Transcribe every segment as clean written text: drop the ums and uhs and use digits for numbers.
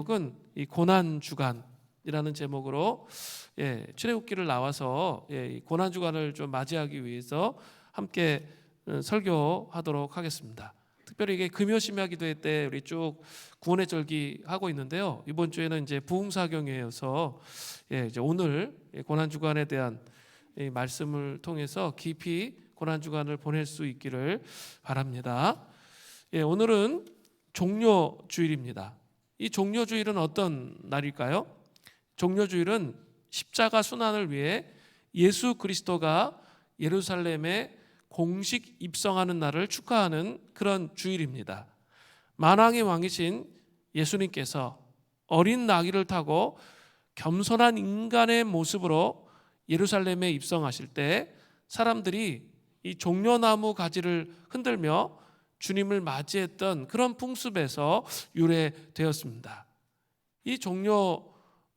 제목은 이 고난 주간이라는 제목으로 출애굽기를 나와서 이 고난 주간을 좀 맞이하기 위해서 함께 설교하도록 하겠습니다. 특별히 이게 금요 심야기도회 때 우리 쭉 구원의 절기 하고 있는데요. 이번 주에는 이제 부흥사경회여서 이제 오늘 고난 주간에 대한 이 말씀을 통해서 깊이 고난 주간을 보낼 수 있기를 바랍니다. 오늘은 종려 주일입니다. 이 종려주일은 어떤 날일까요? 종려주일은 십자가 순환을 위해 예수 그리스도가 예루살렘에 공식 입성하는 날을 축하하는 그런 주일입니다. 만왕의 왕이신 예수님께서 어린 나귀를 타고 겸손한 인간의 모습으로 예루살렘에 입성하실 때 사람들이 이 종려나무 가지를 흔들며 주님을 맞이했던 그런 풍습에서 유래되었습니다. 이 종려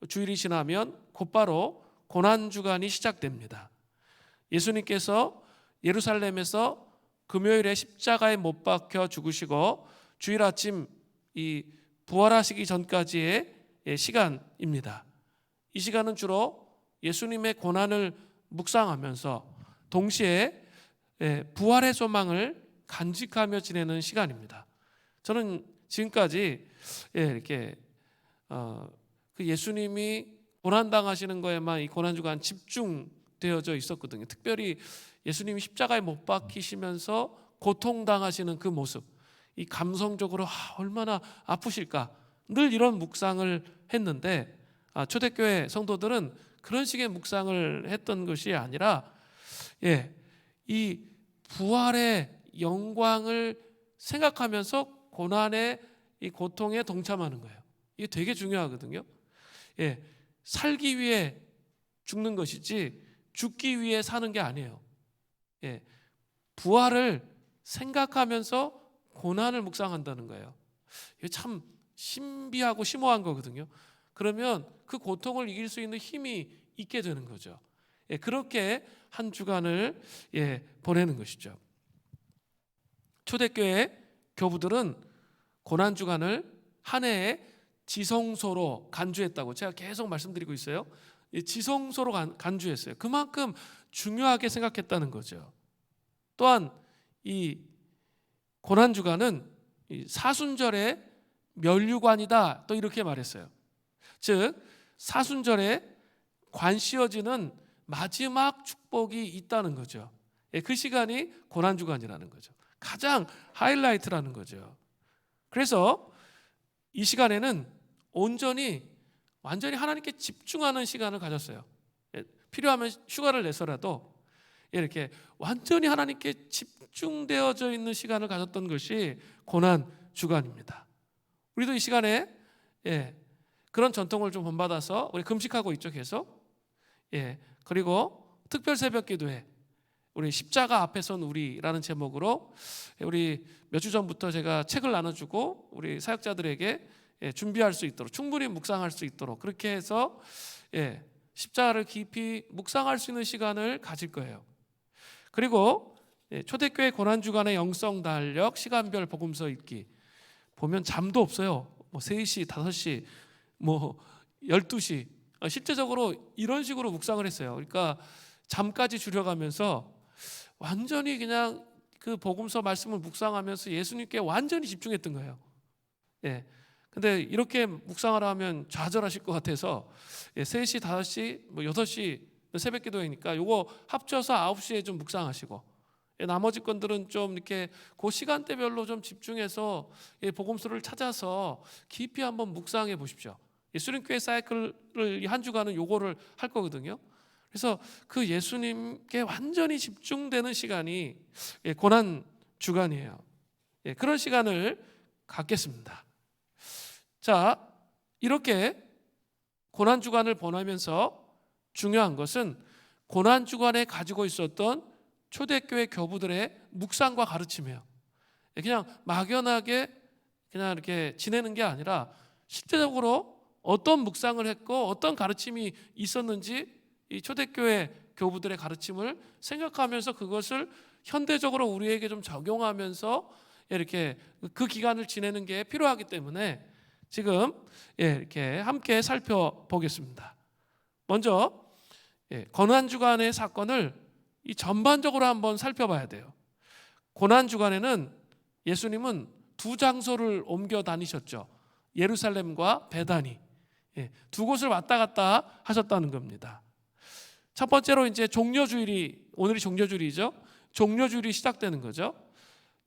주일이 지나면 곧바로 고난주간이 시작됩니다. 예수님께서 예루살렘에서 금요일에 십자가에 못 박혀 죽으시고 주일 아침 이 부활하시기 전까지의 시간입니다. 이 시간은 주로 예수님의 고난을 묵상하면서 동시에 부활의 소망을 간직하며 지내는 시간입니다. 저는 지금까지 이렇게 그 예수님이 고난 당하시는 거에만 이 고난 주간 집중되어져 있었거든요. 특별히 예수님이 십자가에 못 박히시면서 고통 당하시는 그 모습, 이 감성적으로 얼마나 아프실까 늘 이런 묵상을 했는데 초대교회 성도들은 그런 식의 묵상을 했던 것이 아니라 이 부활의 영광을 생각하면서 고난의 이 고통에 동참하는 거예요. 이게 되게 중요하거든요. 살기 위해 죽는 것이지 죽기 위해 사는 게 아니에요. 부활을 생각하면서 고난을 묵상한다는 거예요. 이게 참 신비하고 심오한 거거든요. 그러면 그 고통을 이길 수 있는 힘이 있게 되는 거죠. 그렇게 한 주간을 보내는 것이죠. 초대교회 교부들은 고난주간을 한 해의 지성소로 간주했다고 제가 계속 말씀드리고 있어요. 지성소로 간주했어요. 그만큼 중요하게 생각했다는 거죠. 또한 이 고난주간은 사순절의 면류관이다 또 이렇게 말했어요. 즉 사순절에 관 씌워지는 마지막 축복이 있다는 거죠. 그 시간이 고난주간이라는 거죠. 가장 하이라이트라는 거죠. 그래서 이 시간에는 완전히 하나님께 집중하는 시간을 가졌어요. 필요하면 휴가를 내서라도 이렇게 완전히 하나님께 집중되어져 있는 시간을 가졌던 것이 고난 주간입니다. 우리도 이 시간에 그런 전통을 좀 본받아서 우리 금식하고 있죠, 계속. 그리고 특별 새벽 기도회 우리 십자가 앞에 선 우리라는 제목으로 우리 몇 주 전부터 제가 책을 나눠주고 우리 사역자들에게 준비할 수 있도록 충분히 묵상할 수 있도록 그렇게 해서 십자가를 깊이 묵상할 수 있는 시간을 가질 거예요. 그리고 초대교회 고난주간의 영성 달력 시간별 복음서 읽기 보면 잠도 없어요. 3시, 5시, 12시 실제적으로 이런 식으로 묵상을 했어요. 그러니까 잠까지 줄여가면서 완전히 그냥 그 복음서 말씀을 묵상하면서 예수님께 완전히 집중했던 거예요. 근데 이렇게 묵상을 하면 좌절하실 것 같아서 3시, 5시, 6시 새벽 기도회니까 요거 합쳐서 9시에 좀 묵상하시고 나머지 건들은 좀 이렇게 그 시간대별로 좀 집중해서 복음서를 찾아서 깊이 한번 묵상해 보십시오. 수림교회 사이클을 한 주간은 요거를 할 거거든요. 그래서 그 예수님께 완전히 집중되는 시간이 고난 주간이에요. 그런 시간을 갖겠습니다. 자, 이렇게 고난 주간을 보내면서 중요한 것은 고난 주간에 가지고 있었던 초대교회 교부들의 묵상과 가르침이에요. 그냥 막연하게 그냥 이렇게 지내는 게 아니라 실제적으로 어떤 묵상을 했고 어떤 가르침이 있었는지 이 초대교회 교부들의 가르침을 생각하면서 그것을 현대적으로 우리에게 좀 적용하면서 이렇게 그 기간을 지내는 게 필요하기 때문에 지금 이렇게 함께 살펴보겠습니다. 먼저 고난주간의 사건을 이 전반적으로 한번 살펴봐야 돼요. 고난주간에는 예수님은 두 장소를 옮겨 다니셨죠. 예루살렘과 베다니, 두 곳을 왔다 갔다 하셨다는 겁니다. 첫 번째로 이제 종려주일이, 오늘이 종려주일이죠. 종려주일이 시작되는 거죠.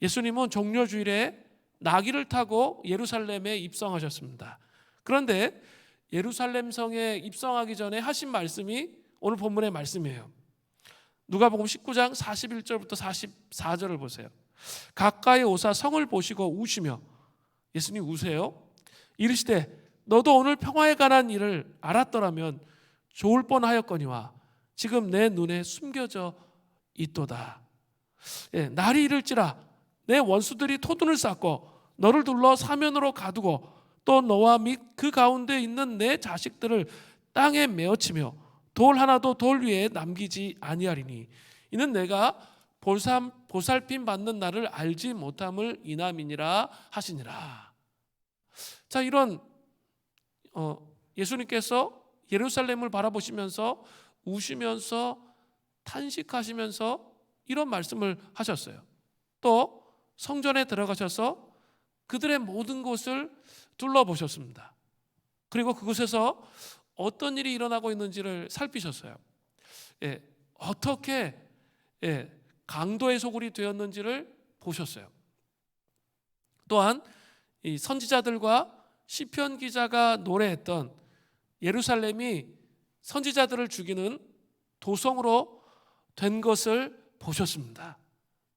예수님은 종려주일에 나귀를 타고 예루살렘에 입성하셨습니다. 그런데 예루살렘 성에 입성하기 전에 하신 말씀이 오늘 본문의 말씀이에요. 누가복음 19장 41절부터 44절을 보세요. 가까이 오사 성을 보시고 우시며, 예수님 우세요. 이르시되 너도 오늘 평화에 관한 일을 알았더라면 좋을 뻔하였거니와 지금 내 눈에 숨겨져 있도다. 날이 이를지라 내 원수들이 토둔을 쌓고 너를 둘러 사면으로 가두고 또 너와 및 그 가운데 있는 내 자식들을 땅에 메어치며 돌 하나도 돌 위에 남기지 아니하리니 이는 내가 보살핌 받는 날을 알지 못함을 인함이니라 하시니라. 자, 이런 예수님께서 예루살렘을 바라보시면서 우시면서 탄식하시면서 이런 말씀을 하셨어요. 또 성전에 들어가셔서 그들의 모든 곳을 둘러보셨습니다. 그리고 그곳에서 어떤 일이 일어나고 있는지를 살피셨어요. 어떻게 강도의 소굴이 되었는지를 보셨어요. 또한 이 선지자들과 시편 기자가 노래했던 예루살렘이 선지자들을 죽이는 도성으로 된 것을 보셨습니다.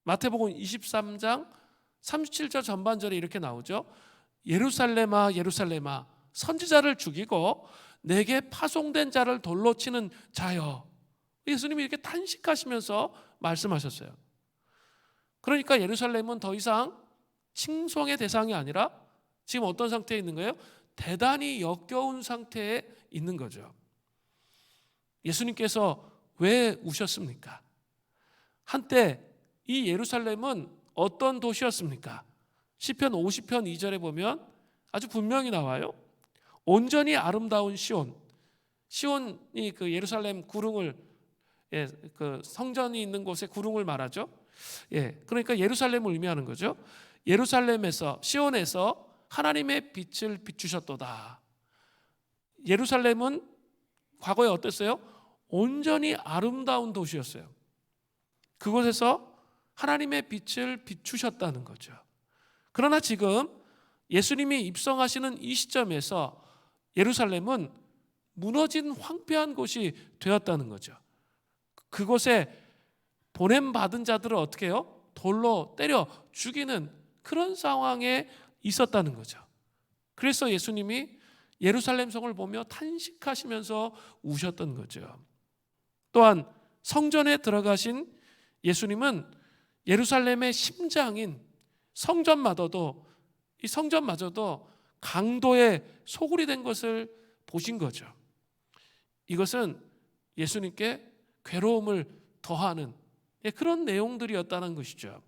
마태복음 23장 37절 전반절에 이렇게 나오죠. 예루살렘아 예루살렘아 선지자를 죽이고 내게 파송된 자를 돌로 치는 자여. 예수님이 이렇게 탄식하시면서 말씀하셨어요. 그러니까 예루살렘은 더 이상 칭송의 대상이 아니라 지금 어떤 상태에 있는 거예요? 대단히 역겨운 상태에 있는 거죠. 예수님께서 왜 우셨습니까? 한때 이 예루살렘은 어떤 도시였습니까? 시편 50편 2절에 보면 아주 분명히 나와요. 온전히 아름다운 시온. 시온이 그 예루살렘 구릉을, 그 성전이 있는 곳의 구릉을 말하죠. 그러니까 예루살렘을 의미하는 거죠. 예루살렘에서, 시온에서 하나님의 빛을 비추셨도다. 예루살렘은 과거에 어땠어요? 온전히 아름다운 도시였어요. 그곳에서 하나님의 빛을 비추셨다는 거죠. 그러나 지금 예수님이 입성하시는 이 시점에서 예루살렘은 무너진 황폐한 곳이 되었다는 거죠. 그곳에 보냄받은 자들을 어떻게 해요? 돌로 때려 죽이는 그런 상황에 있었다는 거죠. 그래서 예수님이 예루살렘 성을 보며 탄식하시면서 우셨던 거죠. 또한 성전에 들어가신 예수님은 예루살렘의 심장인 성전마저도, 이 성전마저도 강도의 소굴이 된 것을 보신 거죠. 이것은 예수님께 괴로움을 더하는 그런 내용들이었다는 것이죠.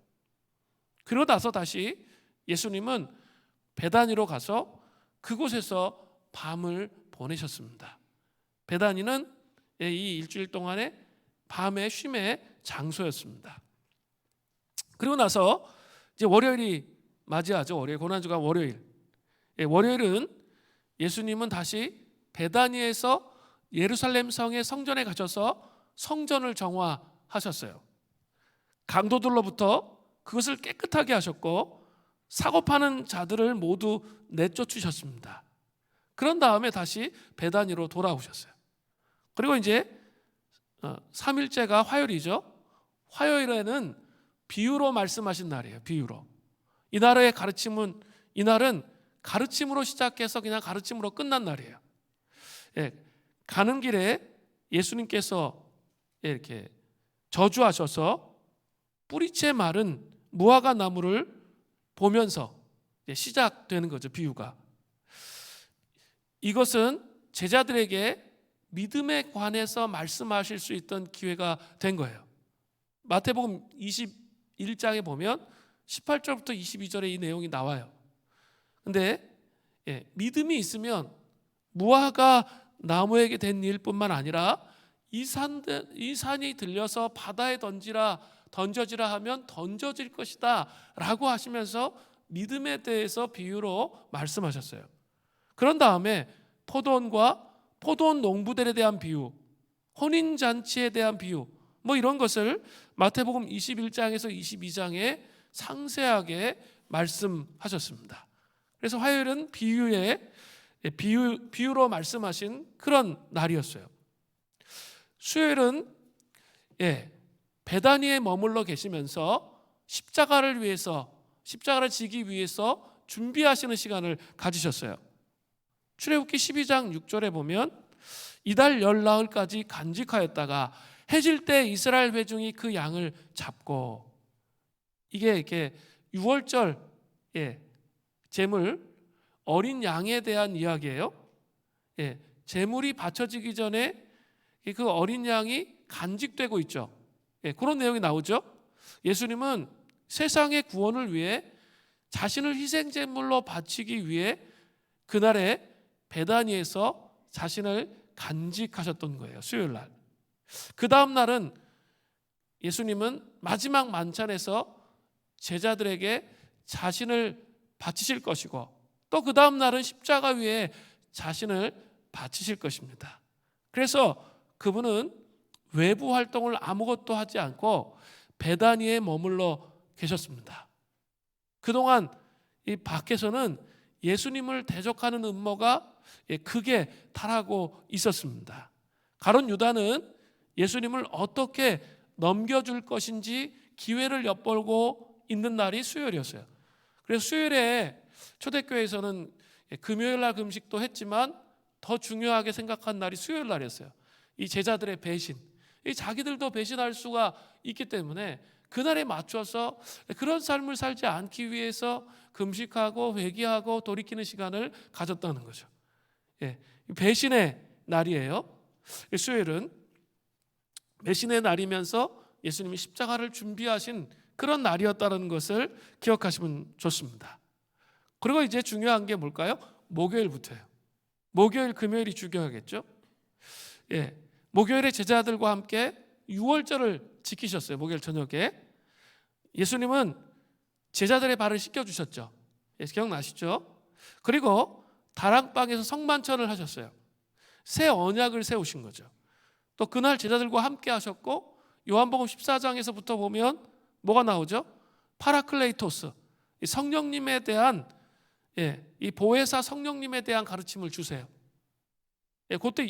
그러고 나서 다시 예수님은 베다니로 가서 그곳에서 밤을 보내셨습니다. 베다니는 이 일주일 동안의 밤의 쉼의 장소였습니다. 그리고 나서 이제 월요일이 맞이하죠. 월요일, 고난주간 월요일. 월요일은 예수님은 다시 베다니에서 예루살렘 성의 성전에 가셔서 성전을 정화하셨어요. 강도들로부터 그것을 깨끗하게 하셨고 사고 파는 자들을 모두 내쫓으셨습니다. 그런 다음에 다시 베다니로 돌아오셨어요. 그리고 이제 3일째가 화요일이죠. 화요일에는 비유로 말씀하신 날이에요. 비유로. 이날의 가르침은, 이날은 가르침으로 시작해서 그냥 가르침으로 끝난 날이에요. 가는 길에 예수님께서 이렇게 저주하셔서 뿌리째 마른 무화과 나무를 보면서 시작되는 거죠. 비유가. 이것은 제자들에게 믿음에 관해서 말씀하실 수 있던 기회가 된 거예요. 마태복음 21장에 보면 18절부터 22절에 이 내용이 나와요. 근데 믿음이 있으면 무화과 나무에게 된 일뿐만 아니라 이 산이 들려서 바다에 던져지라 하면 던져질 것이다 라고 하시면서 믿음에 대해서 비유로 말씀하셨어요. 그런 다음에 포도원과 포도원 농부들에 대한 비유, 혼인잔치에 대한 비유, 이런 것을 마태복음 21장에서 22장에 상세하게 말씀하셨습니다. 그래서 화요일은 비유로 말씀하신 그런 날이었어요. 수요일은 베다니에 머물러 계시면서 십자가를 지기 위해서 준비하시는 시간을 가지셨어요. 출애굽기 12장 6절에 보면 이달 열나흘까지 간직하였다가 해질 때 이스라엘 회중이 그 양을 잡고, 이게 이렇게 유월절 제물 어린 양에 대한 이야기예요. 제물이 바쳐지기 전에 그 어린 양이 간직되고 있죠. 그런 내용이 나오죠. 예수님은 세상의 구원을 위해 자신을 희생제물로 바치기 위해 그날에 베다니에서 자신을 간직하셨던 거예요. 수요일 날. 그 다음 날은 예수님은 마지막 만찬에서 제자들에게 자신을 바치실 것이고, 또 그 다음 날은 십자가 위에 자신을 바치실 것입니다. 그래서 그분은 외부 활동을 아무것도 하지 않고 베다니에 머물러 계셨습니다. 그동안 이 밖에서는 예수님을 대적하는 음모가 크게 달하고 있었습니다. 가룟 유다는 예수님을 어떻게 넘겨줄 것인지 기회를 엿보고 있는 날이 수요일이었어요. 그래서 수요일에 초대교회에서는 금요일 날 금식도 했지만 더 중요하게 생각한 날이 수요일 날이었어요. 이 제자들의 배신, 자기들도 배신할 수가 있기 때문에 그날에 맞춰서 그런 삶을 살지 않기 위해서 금식하고 회개하고 돌이키는 시간을 가졌다는 거죠. 배신의 날이에요. 수요일은 배신의 날이면서 예수님이 십자가를 준비하신 그런 날이었다는 것을 기억하시면 좋습니다. 그리고 이제 중요한 게 뭘까요? 목요일부터예요. 목요일, 금요일이 중요하겠죠. 목요일에 제자들과 함께 유월절을 지키셨어요. 목요일 저녁에 예수님은 제자들의 발을 씻겨주셨죠. 기억나시죠? 그리고 다락방에서 성만찬을 하셨어요. 새 언약을 세우신 거죠. 또 그날 제자들과 함께 하셨고, 요한복음 14장에서부터 보면 뭐가 나오죠? 파라클레이토스, 성령님에 대한 이 보혜사 성령님에 대한 가르침을 주세요.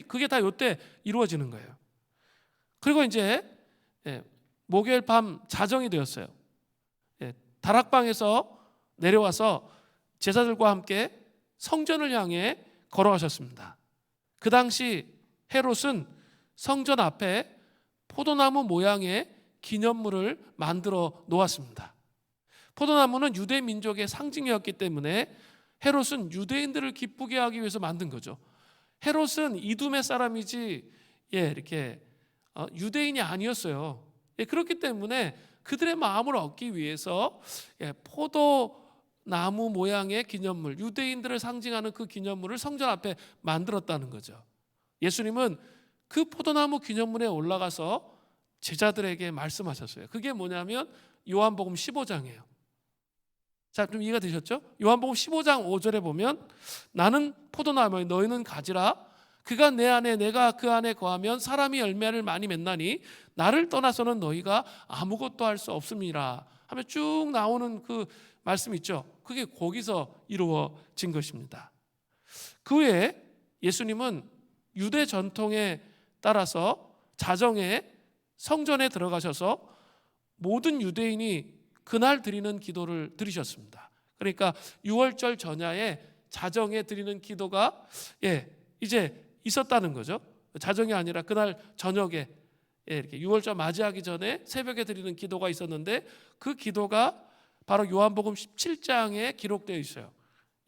그게 다 이때 이루어지는 거예요. 그리고 이제 목요일 밤 자정이 되었어요. 다락방에서 내려와서 제자들과 함께 성전을 향해 걸어가셨습니다. 그 당시 헤롯은 성전 앞에 포도나무 모양의 기념물을 만들어 놓았습니다. 포도나무는 유대 민족의 상징이었기 때문에 헤롯은 유대인들을 기쁘게 하기 위해서 만든 거죠. 헤롯은 이두메 사람이지 이렇게 유대인이 아니었어요. 그렇기 때문에 그들의 마음을 얻기 위해서 포도나무 모양의 기념물, 유대인들을 상징하는 그 기념물을 성전 앞에 만들었다는 거죠. 예수님은 그 포도나무 기념물에 올라가서 제자들에게 말씀하셨어요. 그게 뭐냐면 요한복음 15장이에요. 자, 좀 이해가 되셨죠? 요한복음 15장 5절에 보면 나는 포도나무, 너희는 가지라. 그가 내 안에 내가 그 안에 거하면 사람이 열매를 많이 맺나니 나를 떠나서는 너희가 아무것도 할 수 없음이라 하며 쭉 나오는 그 말씀 있죠. 그게 거기서 이루어진 것입니다. 그 외에 예수님은 유대 전통에 따라서 자정에 성전에 들어가셔서 모든 유대인이 그날 드리는 기도를 드리셨습니다. 그러니까 유월절 전야에 자정에 드리는 기도가 이제 있었다는 거죠. 자정이 아니라 그날 저녁에 이렇게 유월절 맞이하기 전에 새벽에 드리는 기도가 있었는데, 그 기도가 바로 요한복음 17장에 기록되어 있어요.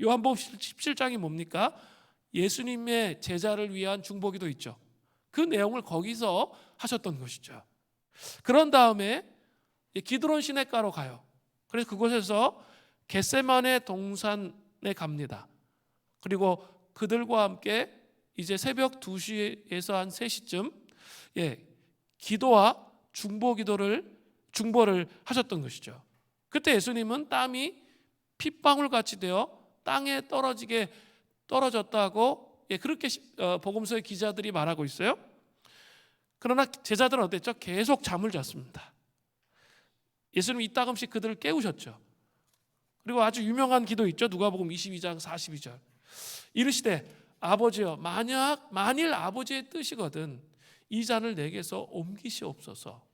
요한복음 17장이 뭡니까? 예수님의 제자를 위한 중보기도 있죠. 그 내용을 거기서 하셨던 것이죠. 그런 다음에 기드론 시냇가로 가요. 그래서 그곳에서 겟세마네 동산에 갑니다. 그리고 그들과 함께 이제 새벽 2시에서 한 3시쯤 기도와 중보를 하셨던 것이죠. 그때 예수님은 땀이 핏방울 같이 되어 땅에 떨어졌다고 그렇게 복음서의 기자들이 말하고 있어요. 그러나 제자들은 어땠죠? 계속 잠을 잤습니다. 예수님이 이따금씩 그들을 깨우셨죠. 그리고 아주 유명한 기도 있죠. 누가복음 22장 42절. 이르시되 아버지여 만일 아버지의 뜻이거든 이 잔을 내게서 옮기시옵소서.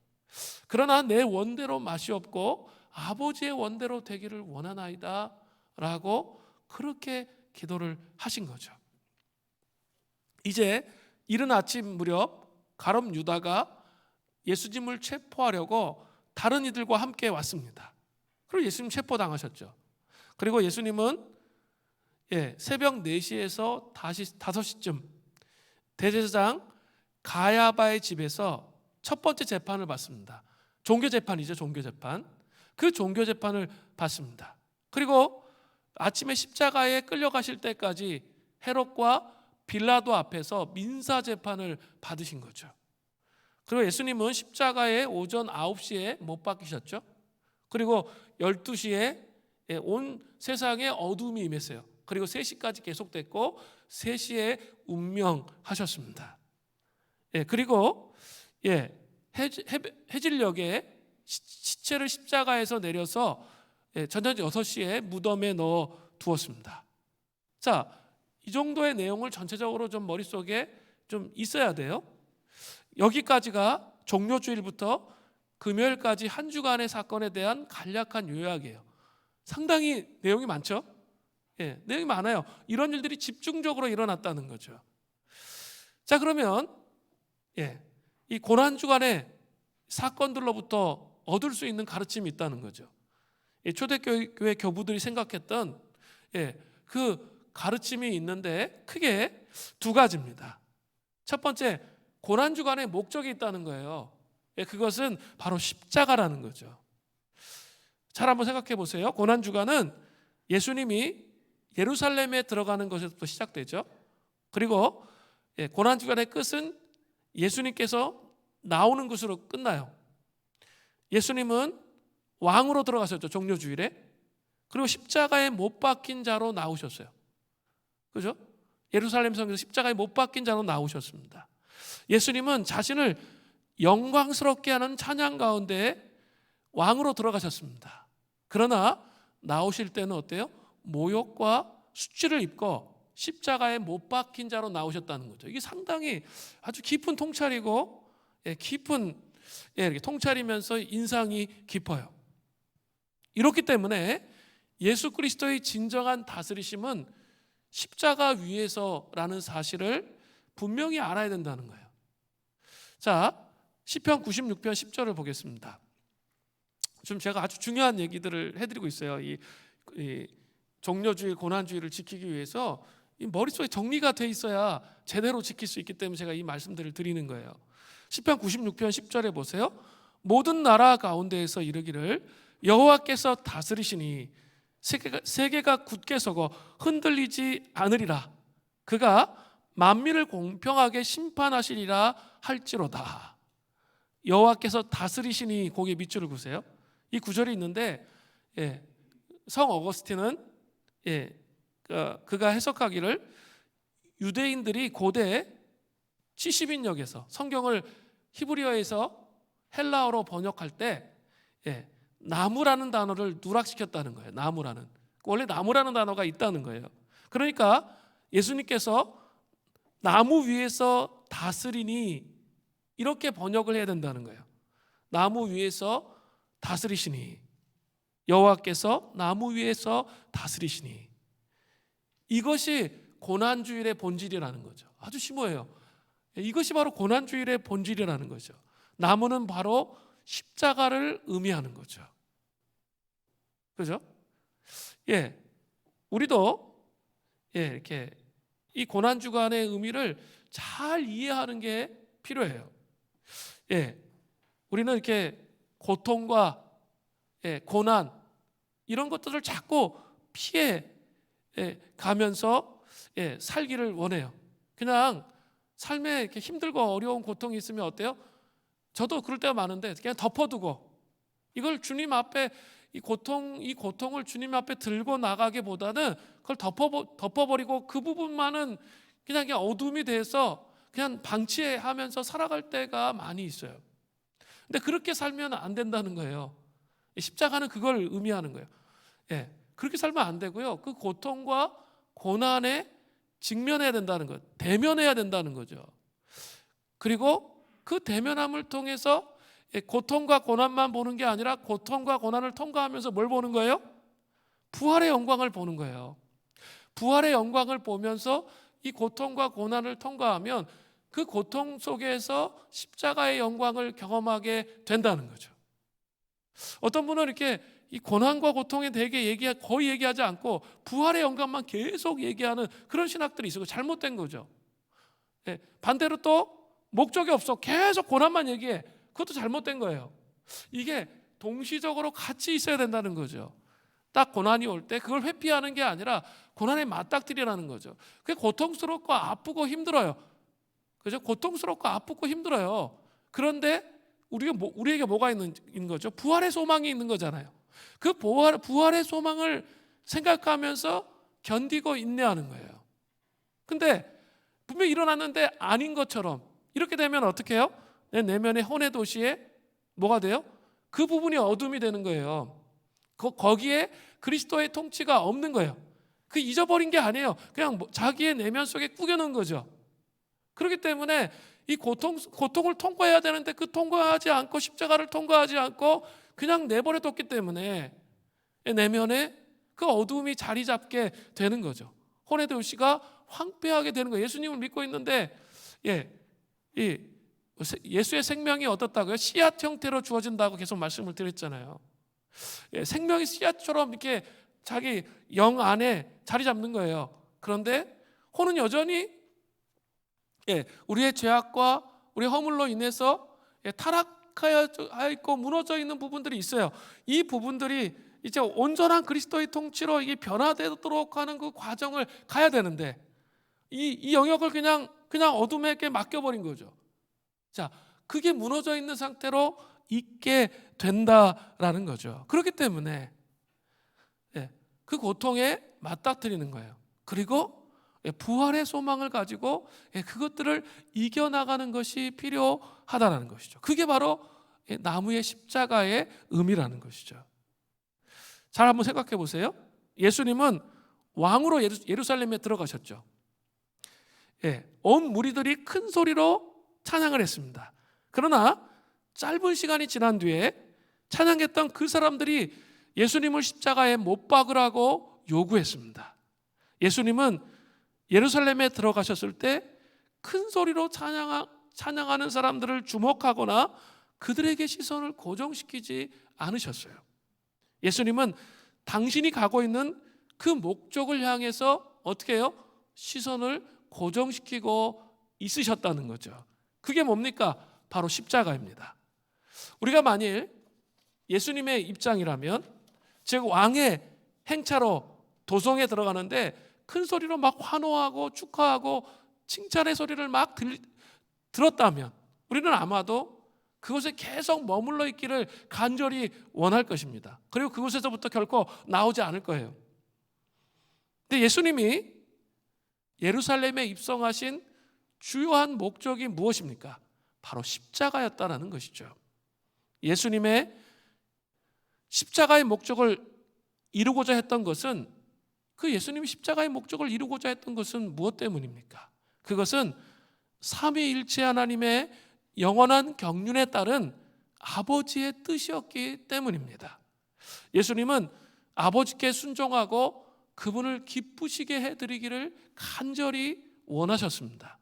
그러나 내 원대로 마시옵고 아버지의 원대로 되기를 원하나이다 라고 그렇게 기도를 하신 거죠. 이제 이른 아침 무렵 가룟 유다가 예수님을 체포하려고 다른 이들과 함께 왔습니다. 그리고 예수님 체포당하셨죠. 그리고 예수님은 새벽 4시에서 다시 5시쯤 대제사장 가야바의 집에서 첫 번째 재판을 받습니다. 종교재판이죠. 종교재판. 그 종교재판을 받습니다. 그리고 아침에 십자가에 끌려가실 때까지 헤롯과 빌라도 앞에서 민사재판을 받으신 거죠. 그리고 예수님은 십자가에 오전 9시에 못 박히셨죠. 그리고 12시에 온 세상에 어둠이 임했어요. 그리고 3시까지 계속됐고 3시에 운명하셨습니다. 그리고 해질녘에 시체를 십자가에서 내려서 저녁 6시에 무덤에 넣어 두었습니다. 자, 이 정도의 내용을 전체적으로 좀 머릿속에 좀 있어야 돼요. 여기까지가 종료주일부터 금요일까지 한 주간의 사건에 대한 간략한 요약이에요. 상당히 내용이 많죠? 내용이 많아요. 이런 일들이 집중적으로 일어났다는 거죠. 자, 그러면 이 고난주간의 사건들로부터 얻을 수 있는 가르침이 있다는 거죠. 초대교회 교부들이 생각했던 그 가르침이 있는데 크게 2가지입니다. 첫 번째, 고난주간의 목적이 있다는 거예요. 그것은 바로 십자가라는 거죠. 잘 한번 생각해 보세요. 고난주간은 예수님이 예루살렘에 들어가는 것에서부터 시작되죠. 그리고 고난주간의 끝은 예수님께서 나오는 것으로 끝나요. 예수님은 왕으로 들어가셨죠. 종료주일에. 그리고 십자가에 못 박힌 자로 나오셨어요. 그죠? 예루살렘 성에서 십자가에 못 박힌 자로 나오셨습니다. 예수님은 자신을 영광스럽게 하는 찬양 가운데 왕으로 들어가셨습니다. 그러나 나오실 때는 어때요? 모욕과 수치를 입고 십자가에 못 박힌 자로 나오셨다는 거죠. 이게 상당히 아주 깊은 통찰이고 깊은 이렇게 통찰이면서 인상이 깊어요. 이렇기 때문에 예수 그리스도의 진정한 다스리심은 십자가 위에서라는 사실을 분명히 알아야 된다는 거예요. 자, 시편 96편 10절을 보겠습니다. 좀 제가 아주 중요한 얘기들을 해드리고 있어요. 이 종료주의, 고난주의를 지키기 위해서 이 머릿속에 정리가 돼 있어야 제대로 지킬 수 있기 때문에 제가 이 말씀들을 드리는 거예요. 시편 96편 10절에 보세요. 모든 나라 가운데에서 이르기를 여호와께서 다스리시니 세계가 굳게 서고 흔들리지 않으리라. 그가 만민을 공평하게 심판하시리라 할지로다. 여호와께서 다스리시니 거기에 밑줄을 그으세요. 이 구절이 있는데 성 어거스틴은 그가 해석하기를 유대인들이 고대 70인역에서 성경을 히브리어에서 헬라어로 번역할 때 나무라는 단어를 누락시켰다는 거예요. 나무라는. 원래 나무라는 단어가 있다는 거예요. 그러니까 예수님께서 나무 위에서 다스리니 이렇게 번역을 해야 된다는 거예요. 나무 위에서 다스리시니, 여호와께서 나무 위에서 다스리시니. 이것이 고난주일의 본질이라는 거죠. 아주 심오해요. 이것이 바로 고난주일의 본질이라는 거죠. 나무는 바로 십자가를 의미하는 거죠. 그죠? 우리도 이렇게 이 고난주간의 의미를 잘 이해하는 게 필요해요. 우리는 이렇게 고통과 고난 이런 것들을 자꾸 피해 가면서 살기를 원해요. 그냥 삶에 이렇게 힘들고 어려운 고통이 있으면 어때요? 저도 그럴 때가 많은데 그냥 덮어두고 이걸 주님 앞에 이 고통을 주님 앞에 들고 나가기보다는 그걸 덮어버리고 그 부분만은 그냥 어둠이 돼서 그냥 방치하면서 살아갈 때가 많이 있어요. 근데 그렇게 살면 안 된다는 거예요. 십자가는 그걸 의미하는 거예요. 그렇게 살면 안 되고요. 그 고통과 고난에 직면해야 된다는 것, 대면해야 된다는 거죠. 그리고 그 대면함을 통해서 고통과 고난만 보는 게 아니라 고통과 고난을 통과하면서 뭘 보는 거예요? 부활의 영광을 보는 거예요. 부활의 영광을 보면서 이 고통과 고난을 통과하면 그 고통 속에서 십자가의 영광을 경험하게 된다는 거죠. 어떤 분은 이렇게 이 고난과 고통에 대해 거의 얘기하지 않고 부활의 영광만 계속 얘기하는 그런 신학들이 있어요. 잘못된 거죠. 반대로 또 목적이 없어 계속 고난만 얘기해. 그것도 잘못된 거예요. 이게 동시적으로 같이 있어야 된다는 거죠. 딱 고난이 올 때 그걸 회피하는 게 아니라 고난에 맞닥뜨리라는 거죠. 그게 고통스럽고 아프고 힘들어요. 그죠? 고통스럽고 아프고 힘들어요. 그런데 우리에게 뭐가 있는 거죠? 부활의 소망이 있는 거잖아요. 그 부활의 소망을 생각하면서 견디고 인내하는 거예요. 근데 분명히 일어났는데 아닌 것처럼 이렇게 되면 어떻게 해요? 내 내면의 혼의 도시에 뭐가 돼요? 그 부분이 어둠이 되는 거예요. 거기에 그리스도의 통치가 없는 거예요. 그 잊어버린 게 아니에요. 그냥 자기의 내면 속에 꾸겨놓은 거죠. 그렇기 때문에 이 고통을 통과해야 되는데 그 통과하지 않고 십자가를 통과하지 않고 그냥 내버려뒀기 때문에 내면에 그 어두움이 자리 잡게 되는 거죠. 혼의 도시가 황폐하게 되는 거예요. 예수님을 믿고 있는데 예수의 생명이 어떻다고요? 씨앗 형태로 주어진다고 계속 말씀을 드렸잖아요. 생명이 씨앗처럼 이렇게 자기 영 안에 자리 잡는 거예요. 그런데 혼은 여전히 우리의 죄악과 우리의 허물로 인해서 타락하여 있고 무너져 있는 부분들이 있어요. 이 부분들이 이제 온전한 그리스도의 통치로 이게 변화되도록 하는 그 과정을 가야 되는데 이 영역을 그냥 어둠에게 맡겨버린 거죠. 자, 그게 무너져 있는 상태로 있게 된다라는 거죠. 그렇기 때문에 그 고통에 맞닥뜨리는 거예요. 그리고 부활의 소망을 가지고 그것들을 이겨나가는 것이 필요하다는 것이죠. 그게 바로 나무의 십자가의 의미라는 것이죠. 잘 한번 생각해 보세요. 예수님은 왕으로 예루살렘에 들어가셨죠. 온 무리들이 큰 소리로 찬양을 했습니다. 그러나 짧은 시간이 지난 뒤에 찬양했던 그 사람들이 예수님을 십자가에 못 박으라고 요구했습니다. 예수님은 예루살렘에 들어가셨을 때 큰 소리로 찬양하는 사람들을 주목하거나 그들에게 시선을 고정시키지 않으셨어요. 예수님은 당신이 가고 있는 그 목적을 향해서 어떻게 해요? 시선을 고정시키고 있으셨다는 거죠. 그게 뭡니까? 바로 십자가입니다. 우리가 만일 예수님의 입장이라면 즉 왕의 행차로 도성에 들어가는데 큰 소리로 막 환호하고 축하하고 칭찬의 소리를 막 들었다면 우리는 아마도 그곳에 계속 머물러 있기를 간절히 원할 것입니다. 그리고 그곳에서부터 결코 나오지 않을 거예요. 근데 예수님이 예루살렘에 입성하신 주요한 목적이 무엇입니까? 바로 십자가였다는 것이죠. 예수님의 십자가의 목적을 이루고자 했던 것은 그 예수님이 십자가의 목적을 이루고자 했던 것은 무엇 때문입니까? 그것은 삼위일체 하나님의 영원한 경륜에 따른 아버지의 뜻이었기 때문입니다. 예수님은 아버지께 순종하고 그분을 기쁘시게 해드리기를 간절히 원하셨습니다.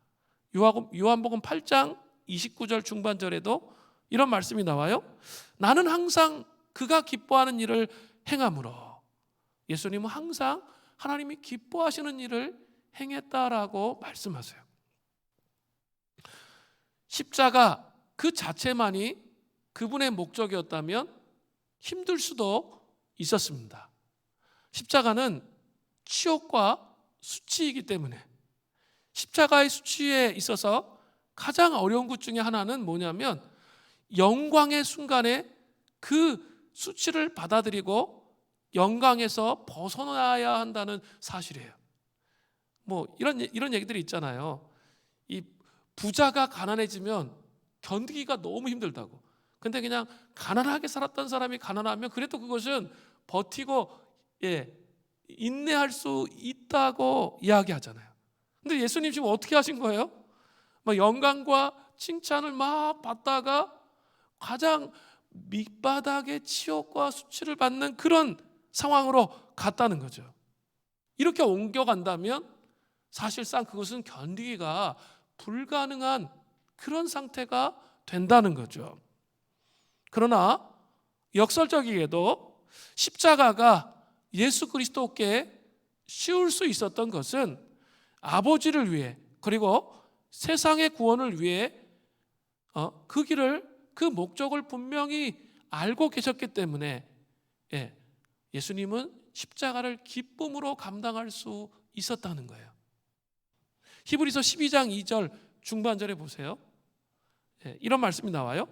요한복음 8장 29절 중반절에도 이런 말씀이 나와요. 나는 항상 그가 기뻐하는 일을 행함으로. 예수님은 항상 하나님이 기뻐하시는 일을 행했다라고 말씀하세요. 십자가 그 자체만이 그분의 목적이었다면 힘들 수도 있었습니다. 십자가는 치욕과 수치이기 때문에 십자가의 수치에 있어서 가장 어려운 것 중에 하나는 뭐냐면 영광의 순간에 그 수치를 받아들이고 영광에서 벗어나야 한다는 사실이에요. 뭐 이런 얘기들이 있잖아요. 이 부자가 가난해지면 견디기가 너무 힘들다고. 근데 그냥 가난하게 살았던 사람이 가난하면 그래도 그것은 버티고 인내할 수 있다고 이야기하잖아요. 근데 예수님 지금 어떻게 하신 거예요? 막 영광과 칭찬을 막 받다가 가장 밑바닥의 치욕과 수치를 받는 그런 상황으로 갔다는 거죠. 이렇게 옮겨간다면 사실상 그것은 견디기가 불가능한 그런 상태가 된다는 거죠. 그러나 역설적이게도 십자가가 예수 그리스도께 씌울 수 있었던 것은 아버지를 위해 그리고 세상의 구원을 위해 그 길을 그 목적을 분명히 알고 계셨기 때문에 예수님은 십자가를 기쁨으로 감당할 수 있었다는 거예요. 히브리서 12장 2절 중반절에 보세요. 이런 말씀이 나와요.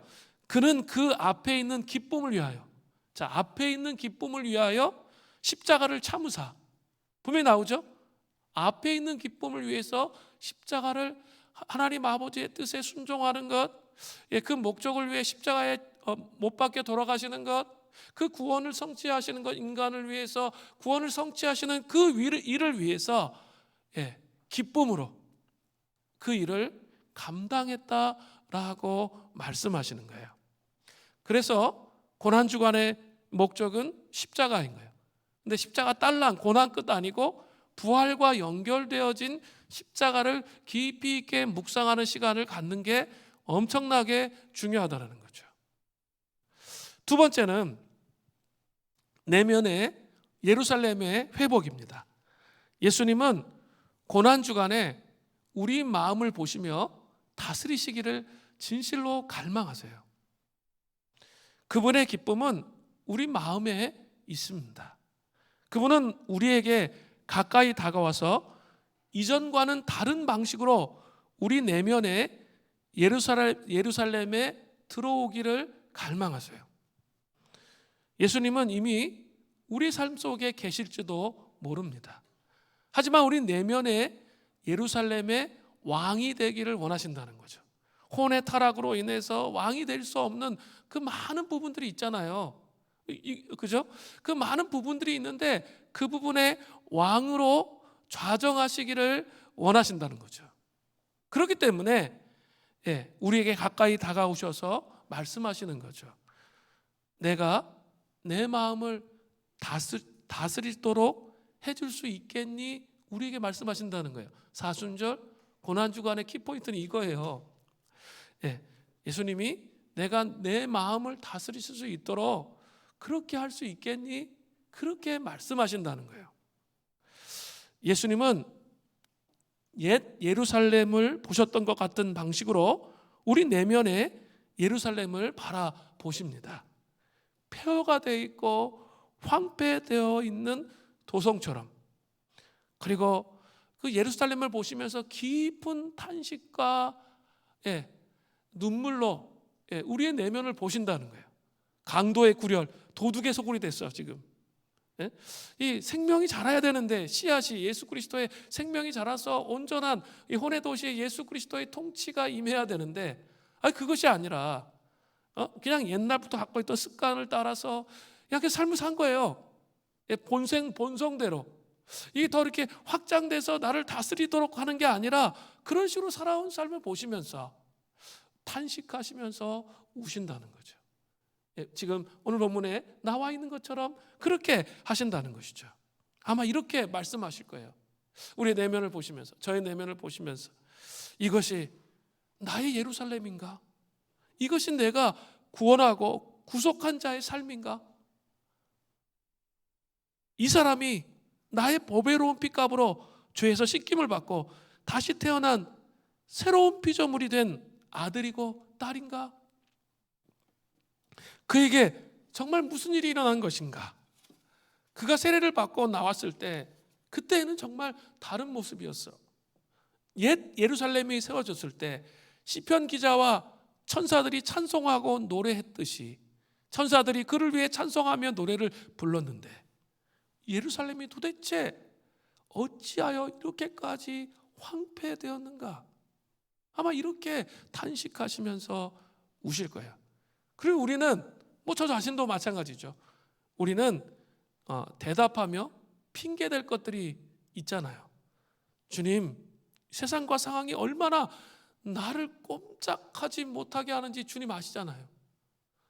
그는 그 앞에 있는 기쁨을 위하여, 자, 앞에 있는 기쁨을 위하여 십자가를 참으사. 분명히 나오죠. 앞에 있는 기쁨을 위해서 십자가를, 하나님 아버지의 뜻에 순종하는 것, 그 목적을 위해 십자가에 못 박혀 돌아가시는 것, 그 구원을 성취하시는 것, 인간을 위해서 구원을 성취하시는 그 일을 위해서 기쁨으로 그 일을 감당했다라고 말씀하시는 거예요. 그래서 고난주간의 목적은 십자가인 거예요. 근데 십자가 딸랑 고난 끝 아니고 부활과 연결되어진 십자가를 깊이 있게 묵상하는 시간을 갖는 게 엄청나게 중요하다는 거죠. 두 번째는 내면의 예루살렘의 회복입니다. 예수님은 고난주간에 우리 마음을 보시며 다스리시기를 진실로 갈망하세요. 그분의 기쁨은 우리 마음에 있습니다. 그분은 우리에게 가까이 다가와서 이전과는 다른 방식으로 우리 내면에 예루살렘에 들어오기를 갈망하세요. 예수님은 이미 우리 삶 속에 계실지도 모릅니다. 하지만 우리 내면에 예루살렘의 왕이 되기를 원하신다는 거죠. 혼의 타락으로 인해서 왕이 될 수 없는 그 많은 부분들이 있잖아요. 그죠? 그 많은 부분들이 있는데 그 부분에 왕으로 좌정하시기를 원하신다는 거죠. 그렇기 때문에 우리에게 가까이 다가오셔서 말씀하시는 거죠. 내가 내 마음을 다스리도록 해줄 수 있겠니? 우리에게 말씀하신다는 거예요. 사순절 고난주간의 키포인트는 이거예요. 예수님이 내가 내 마음을 다스리실 수 있도록 그렇게 할 수 있겠니? 그렇게 말씀하신다는 거예요. 예수님은 옛 예루살렘을 보셨던 것 같은 방식으로 우리 내면의 예루살렘을 바라보십니다. 폐허가 되어 있고 황폐되어 있는 도성처럼, 그리고 그 예루살렘을 보시면서 깊은 탄식과 눈물로 우리의 내면을 보신다는 거예요. 강도의 굴혈, 도둑의 소굴이 됐어 지금. 이 생명이 자라야 되는데 씨앗이 예수 그리스도의 생명이 자라서 온전한 이 혼의 도시에 예수 그리스도의 통치가 임해야 되는데 그것이 아니라 그냥 옛날부터 갖고 있던 습관을 따라서 그냥 삶을 산 거예요. 본성대로. 이게 더 이렇게 확장돼서 나를 다스리도록 하는 게 아니라 그런 식으로 살아온 삶을 보시면서 탄식하시면서 우신다는 거죠. 지금 오늘 본문에 나와 있는 것처럼 그렇게 하신다는 것이죠. 아마 이렇게 말씀하실 거예요. 우리의 내면을 보시면서, 저의 내면을 보시면서, 이것이 나의 예루살렘인가? 이것이 내가 구원하고 구속한 자의 삶인가? 이 사람이 나의 보배로운 핏값으로 죄에서 씻김을 받고 다시 태어난 새로운 피조물이 된 아들이고 딸인가? 그에게 정말 무슨 일이 일어난 것인가? 그가 세례를 받고 나왔을 때 그때는 정말 다른 모습이었어. 옛 예루살렘이 세워졌을 때 시편 기자와 천사들이 찬송하고 노래했듯이 천사들이 그를 위해 찬송하며 노래를 불렀는데 예루살렘이 도대체 어찌하여 이렇게까지 황폐되었는가? 아마 이렇게 탄식하시면서 우실 거예요. 그리고 우리는 저 자신도 마찬가지죠. 우리는 대답하며 핑계댈 것들이 있잖아요. 주님, 세상과 상황이 얼마나 나를 꼼짝하지 못하게 하는지 주님 아시잖아요.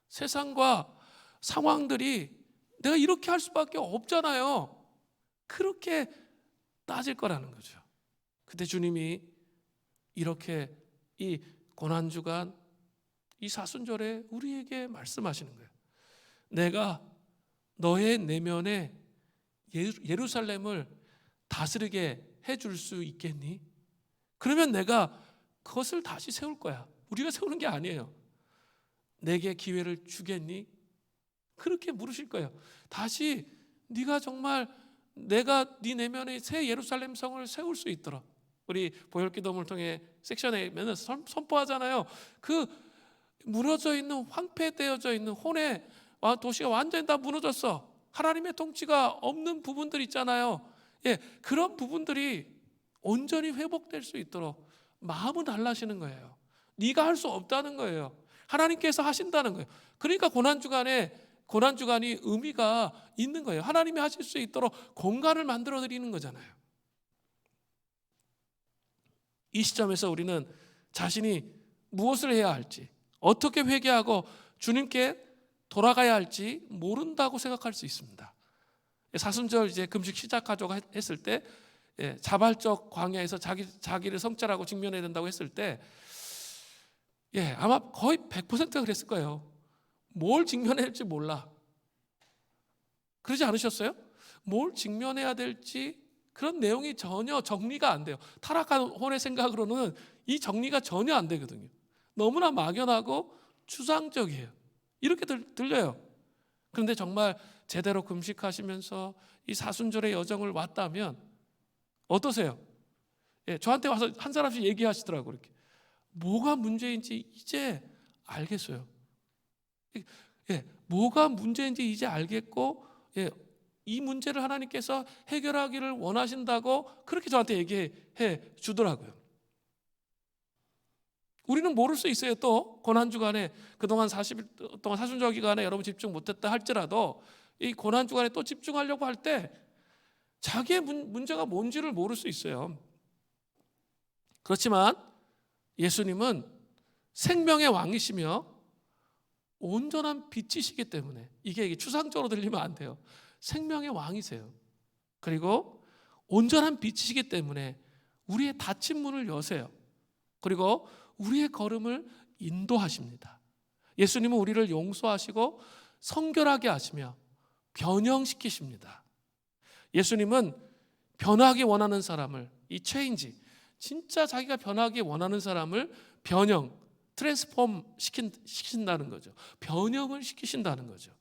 세상과 상황들이 내가 이렇게 할 수밖에 없잖아요. 그렇게 따질 거라는 거죠. 그때 주님이 이렇게 이 고난주간 이 사순절에 우리에게 말씀하시는 거예요. 내가 너의 내면에 예루살렘을 다스리게 해줄 수 있겠니? 그러면 내가 그것을 다시 세울 거야. 우리가 세우는 게 아니에요. 내게 기회를 주겠니? 그렇게 물으실 거예요. 다시 네가 정말 내가 네 내면에 새 예루살렘 성을 세울 수 있도록, 우리 보혈기도문을 통해 섹션에 맨날 선포하잖아요. 그 무너져 있는, 황폐되어져 있는 혼의 도시가 완전히 다 무너졌어. 하나님의 통치가 없는 부분들 있잖아요. 그런 부분들이 온전히 회복될 수 있도록 마음을 달라시는 거예요. 네가 할 수 없다는 거예요. 하나님께서 하신다는 거예요. 그러니까 고난주간이 의미가 있는 거예요. 하나님이 하실 수 있도록 공간을 만들어 드리는 거잖아요. 이 시점에서 우리는 자신이 무엇을 해야 할지, 어떻게 회개하고 주님께 돌아가야 할지 모른다고 생각할 수 있습니다. 사순절 이제 금식 시작하자고 했을 때, 자발적 광야에서 자기를 성찰하고 직면해야 된다고 했을 때, 아마 거의 100%가 그랬을 거예요. 뭘 직면해야 할지 몰라. 그러지 않으셨어요? 뭘 직면해야 될지 그런 내용이 전혀 정리가 안 돼요. 타락한 혼의 생각으로는 이 정리가 전혀 안 되거든요. 너무나 막연하고 추상적이에요. 이렇게 들려요. 그런데 정말 제대로 금식하시면서 이 사순절의 여정을 왔다면 어떠세요? 저한테 와서 한 사람씩 얘기하시더라고요. 이렇게. 뭐가 문제인지 이제 알겠어요. 뭐가 문제인지 이제 알겠고, 이 문제를 하나님께서 해결하기를 원하신다고 그렇게 저한테 얘기해 주더라고요. 우리는 모를 수 있어요. 또 고난주간에 그동안 40일 동안 사순절 기간에 여러분 집중 못했다 할지라도 이 고난주간에 또 집중하려고 할 때 자기의 문제가 뭔지를 모를 수 있어요. 그렇지만 예수님은 생명의 왕이시며 온전한 빛이시기 때문에 이게 추상적으로 들리면 안 돼요. 생명의 왕이세요. 그리고 온전한 빛이시기 때문에 우리의 닫힌 문을 여세요. 그리고 우리의 걸음을 인도하십니다. 예수님은 우리를 용서하시고 성결하게 하시며 변형시키십니다. 예수님은 변하기 원하는 사람을, 이 체인지, 진짜 자기가 변하기 원하는 사람을 변형, 트랜스폼 시킨다는 거죠. 변형을 시키신다는 거죠.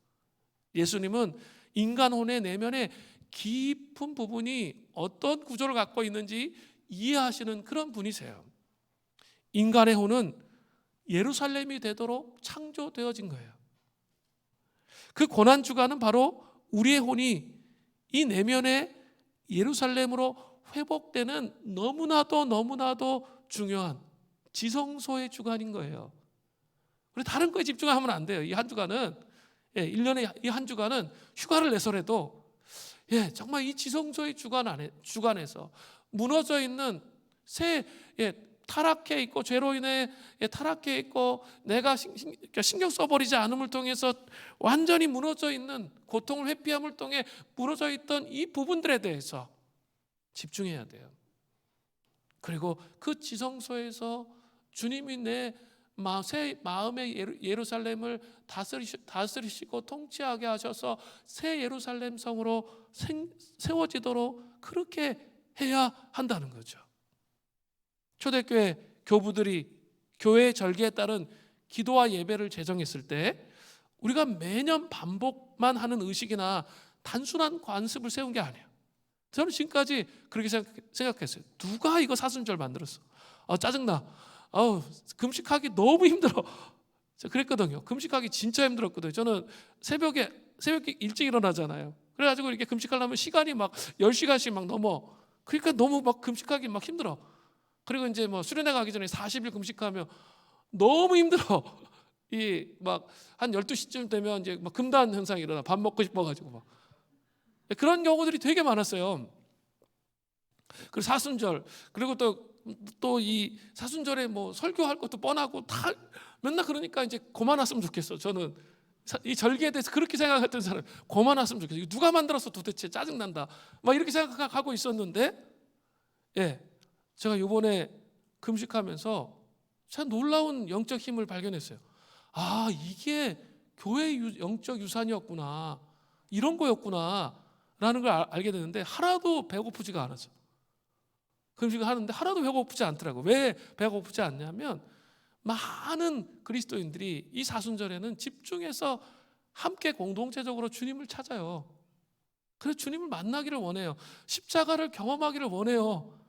예수님은 인간 혼의 내면에 깊은 부분이 어떤 구조를 갖고 있는지 이해하시는 그런 분이세요. 인간의 혼은 예루살렘이 되도록 창조되어진 거예요. 그 고난주간은 바로 우리의 혼이 이 내면의 예루살렘으로 회복되는 너무나도 중요한 지성소의 주간인 거예요. 우리 다른 거에 집중하면 안 돼요. 이 한 주간은 1년에 이 한 주간은 휴가를 내서라도 정말 이 지성소의 주간에서 무너져 있는 새 타락해 있고 죄로 인해 타락해 있고 내가 신경 써버리지 않음을 통해서 완전히 무너져 있는 고통을 회피함을 통해 무너져 있던 이 부분들에 대해서 집중해야 돼요. 그리고 그 지성소에서 주님이 내 새 마음의 예루살렘을 다스리시고 통치하게 하셔서 새 예루살렘 성으로 세워지도록 그렇게 해야 한다는 거죠. 초대교회 교부들이 교회의 절기에 따른 기도와 예배를 제정했을 때 우리가 매년 반복만 하는 의식이나 단순한 관습을 세운 게 아니에요. 저는 지금까지 그렇게 생각했어요. 누가 이거 사순절 만들었어? 짜증나. 금식하기 너무 힘들어. 저 그랬거든요. 금식하기 진짜 힘들었거든요. 저는 새벽에 일찍 일어나잖아요. 그래가지고 이렇게 금식하려면 시간이 막 10시간씩 막 넘어. 그러니까 너무 막 금식하기 막 힘들어. 그리고 이제 뭐 수련회 가기 전에 40일 금식하면 너무 힘들어. 이 막 한 12시쯤 되면 이제 막 금단 현상이 일어나. 밥 먹고 싶어가지고 막. 그런 경우들이 되게 많았어요. 그리고 사순절, 그리고 또 이 사순절에 뭐 설교할 것도 뻔하고 다 맨날 그러니까 이제 그만왔으면 좋겠어. 저는 이 절기에 대해서 그렇게 생각했던 사람, 그만왔으면 좋겠어. 이거 누가 만들었어 도대체, 짜증난다. 막 이렇게 생각하고 있었는데, 제가 이번에 금식하면서 참 놀라운 영적 힘을 발견했어요. 이게 교회의 영적 유산이었구나, 이런 거였구나 라는 걸 알게 됐는데, 하나도 배고프지가 않았어. 금식을 하는데 하나도 배고프지 않더라고. 왜 배고프지 않냐면, 많은 그리스도인들이 이 사순절에는 집중해서 함께 공동체적으로 주님을 찾아요. 그래서 주님을 만나기를 원해요. 십자가를 경험하기를 원해요.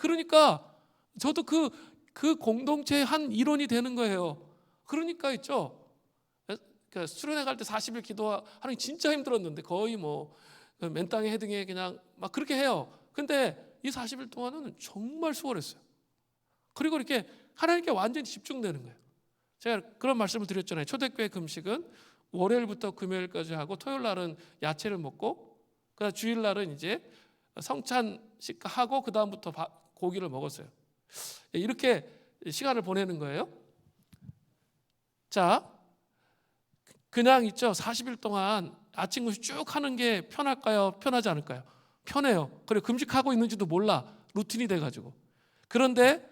그러니까 저도 그 공동체의 한 일원이 되는 거예요. 그러니까 있죠. 그러니까 수련회 갈 때 40일 기도하는 게 진짜 힘들었는데, 거의 뭐 맨땅에 헤딩에 그냥 막 그렇게 해요. 근데 이 40일 동안은 정말 수월했어요. 그리고 이렇게 하나님께 완전히 집중되는 거예요. 제가 그런 말씀을 드렸잖아요. 초대교회 금식은 월요일부터 금요일까지 하고, 토요일 날은 야채를 먹고, 그다음 주일 날은 이제 성찬식 하고, 그 다음부터 고기를 먹었어요. 이렇게 시간을 보내는 거예요. 자, 그냥 있죠. 40일 동안 아침 금식 쭉 하는 게 편할까요? 편하지 않을까요? 편해요. 그리고 금식하고 있는지도 몰라. 루틴이 돼가지고. 그런데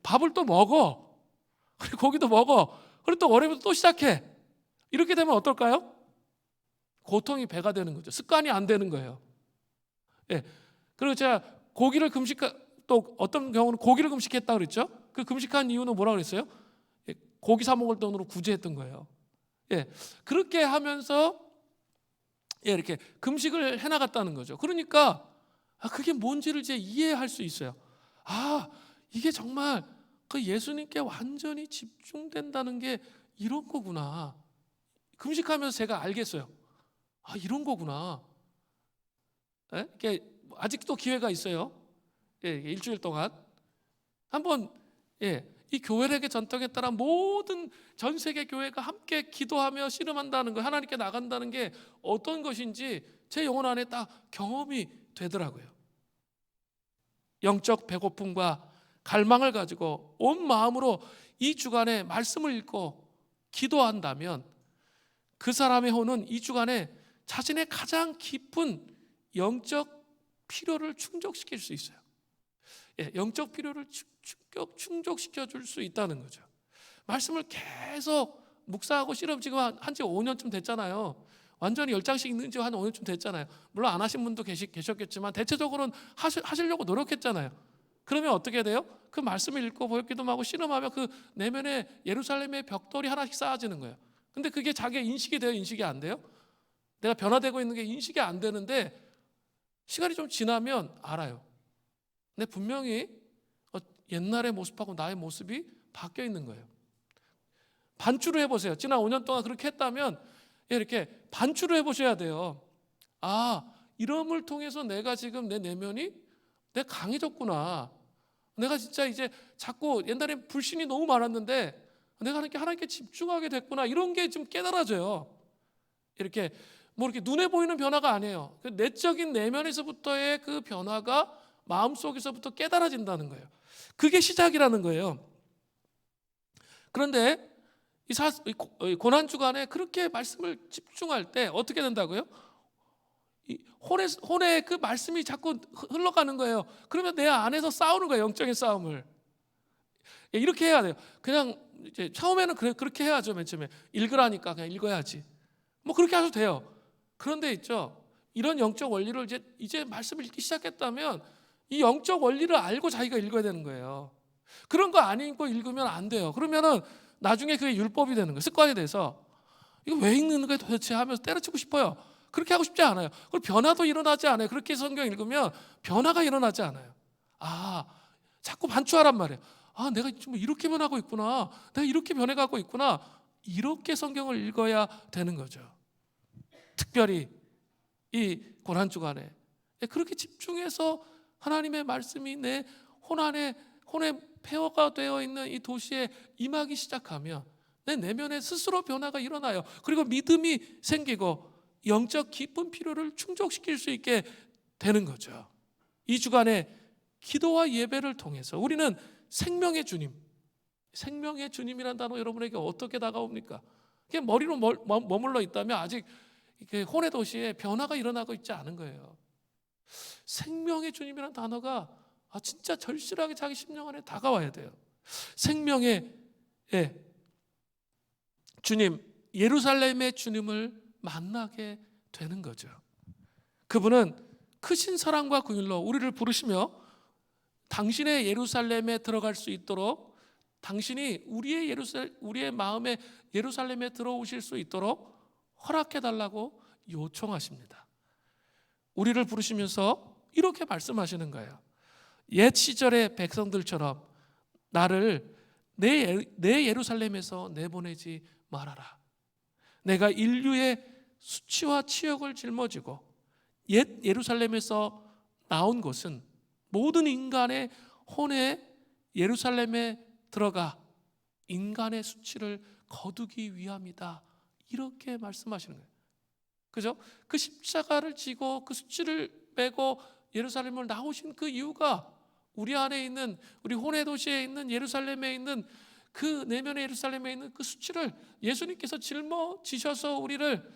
밥을 또 먹어. 그리고 고기도 먹어. 그리고 또 월요일부터 또 시작해. 이렇게 되면 어떨까요? 고통이 배가 되는 거죠. 습관이 안 되는 거예요. 그리고 제가 고기를 또 어떤 경우는 고기를 금식했다 그랬죠. 그 금식한 이유는 뭐라고 그랬어요? 고기 사 먹을 돈으로 구제했던 거예요. 그렇게 하면서 이렇게 금식을 해나갔다는 거죠. 그러니까 그게 뭔지를 이제 이해할 수 있어요. 이게 정말 그 예수님께 완전히 집중된다는 게 이런 거구나. 금식하면서 제가 알겠어요. 이런 거구나. 이게 아직도 기회가 있어요. 일주일 동안 한번 이 교회력의 전통에 따라 모든 전 세계 교회가 함께 기도하며 씨름한다는 거, 하나님께 나간다는 게 어떤 것인지 제 영혼 안에 딱 경험이 되더라고요. 영적 배고픔과 갈망을 가지고 온 마음으로 이 주간에 말씀을 읽고 기도한다면, 그 사람의 혼은 이 주간에 자신의 가장 깊은 영적 필요를 충족시킬 수 있어요. 영적 필요를 충족시켜 줄 수 있다는 거죠. 말씀을 계속 묵상하고 씨름 지금 한지 5년쯤 됐잖아요. 완전히 10장씩 읽는 지 한 5년쯤 됐잖아요. 물론 안 하신 분도 계셨겠지만 대체적으로는 하시려고 노력했잖아요. 그러면 어떻게 돼요? 그 말씀을 읽고 보혈 기도하고 씨름하며 그 내면에 예루살렘의 벽돌이 하나씩 쌓아지는 거예요. 근데 그게 자기의 인식이 돼요? 인식이 안 돼요? 내가 변화되고 있는 게 인식이 안 되는데, 시간이 좀 지나면 알아요. 근데 분명히 옛날의 모습하고 나의 모습이 바뀌어 있는 거예요. 반추를 해보세요. 지난 5년 동안 그렇게 했다면 이렇게 반추를 해보셔야 돼요. 이름을 통해서 내가 지금 내 내면이 내가 강해졌구나. 내가 진짜 이제 자꾸 옛날에 불신이 너무 많았는데 내가 하나님께 집중하게 됐구나. 이런 게 좀 깨달아져요. 이렇게 뭐 이렇게 눈에 보이는 변화가 아니에요. 그 내적인 내면에서부터의 그 변화가 마음속에서부터 깨달아진다는 거예요. 그게 시작이라는 거예요. 그런데 이 고난주간에 그렇게 말씀을 집중할 때 어떻게 된다고요? 이 혼의 그 말씀이 자꾸 흘러가는 거예요. 그러면 내 안에서 싸우는 거예요. 영적인 싸움을. 이렇게 해야 돼요. 그냥 이제 처음에는 그렇게 해야죠. 맨 처음에 읽으라니까 그냥 읽어야지. 뭐 그렇게 하셔도 돼요. 그런데 있죠. 이런 영적 원리를 이제 말씀을 읽기 시작했다면 이 영적 원리를 알고 자기가 읽어야 되는 거예요. 그런 거 안 읽고 읽으면 안 돼요. 그러면은 나중에 그게 율법이 되는 거예요. 습관이 돼서 이거 왜 읽는 거야 도대체 하면서 때려치고 싶어요. 그렇게 하고 싶지 않아요. 그리고 변화도 일어나지 않아요. 그렇게 성경 읽으면 변화가 일어나지 않아요. 자꾸 반추하란 말이에요. 내가 지금 이렇게 변하고 있구나. 내가 이렇게 변해가고 있구나. 이렇게 성경을 읽어야 되는 거죠. 특별히 이 고난주간에 그렇게 집중해서 하나님의 말씀이 내 혼에 폐허가 되어 있는 이 도시에 임하기 시작하면 내 내면에 스스로 변화가 일어나요. 그리고 믿음이 생기고 영적 깊은 필요를 충족시킬 수 있게 되는 거죠. 이 주간에 기도와 예배를 통해서 우리는 생명의 주님이라는 단어 여러분에게 어떻게 다가옵니까? 그게 머리로 머물러 있다면 아직 혼의 도시에 변화가 일어나고 있지 않은 거예요. 생명의 주님이라는 단어가 진짜 절실하게 자기 심령 안에 다가와야 돼요. 생명의 주님, 예루살렘의 주님을 만나게 되는 거죠. 그분은 크신 사랑과 긍휼로 우리를 부르시며 당신의 예루살렘에 들어갈 수 있도록, 당신이 우리의 마음에 예루살렘에 들어오실 수 있도록 허락해달라고 요청하십니다. 우리를 부르시면서 이렇게 말씀하시는 거예요. 옛 시절의 백성들처럼 나를 내 예루살렘에서 내보내지 말아라. 내가 인류의 수치와 치욕을 짊어지고 옛 예루살렘에서 나온 것은 모든 인간의 혼에 예루살렘에 들어가 인간의 수치를 거두기 위함이다. 이렇게 말씀하시는 거예요. 그죠? 그 십자가를 지고 그 수치를 메고 예루살렘을 나오신 그 이유가 우리 안에 있는, 우리 혼의 도시에 있는 예루살렘에 있는 그 내면의 예루살렘에 있는 그 수치를 예수님께서 짊어지셔서 우리를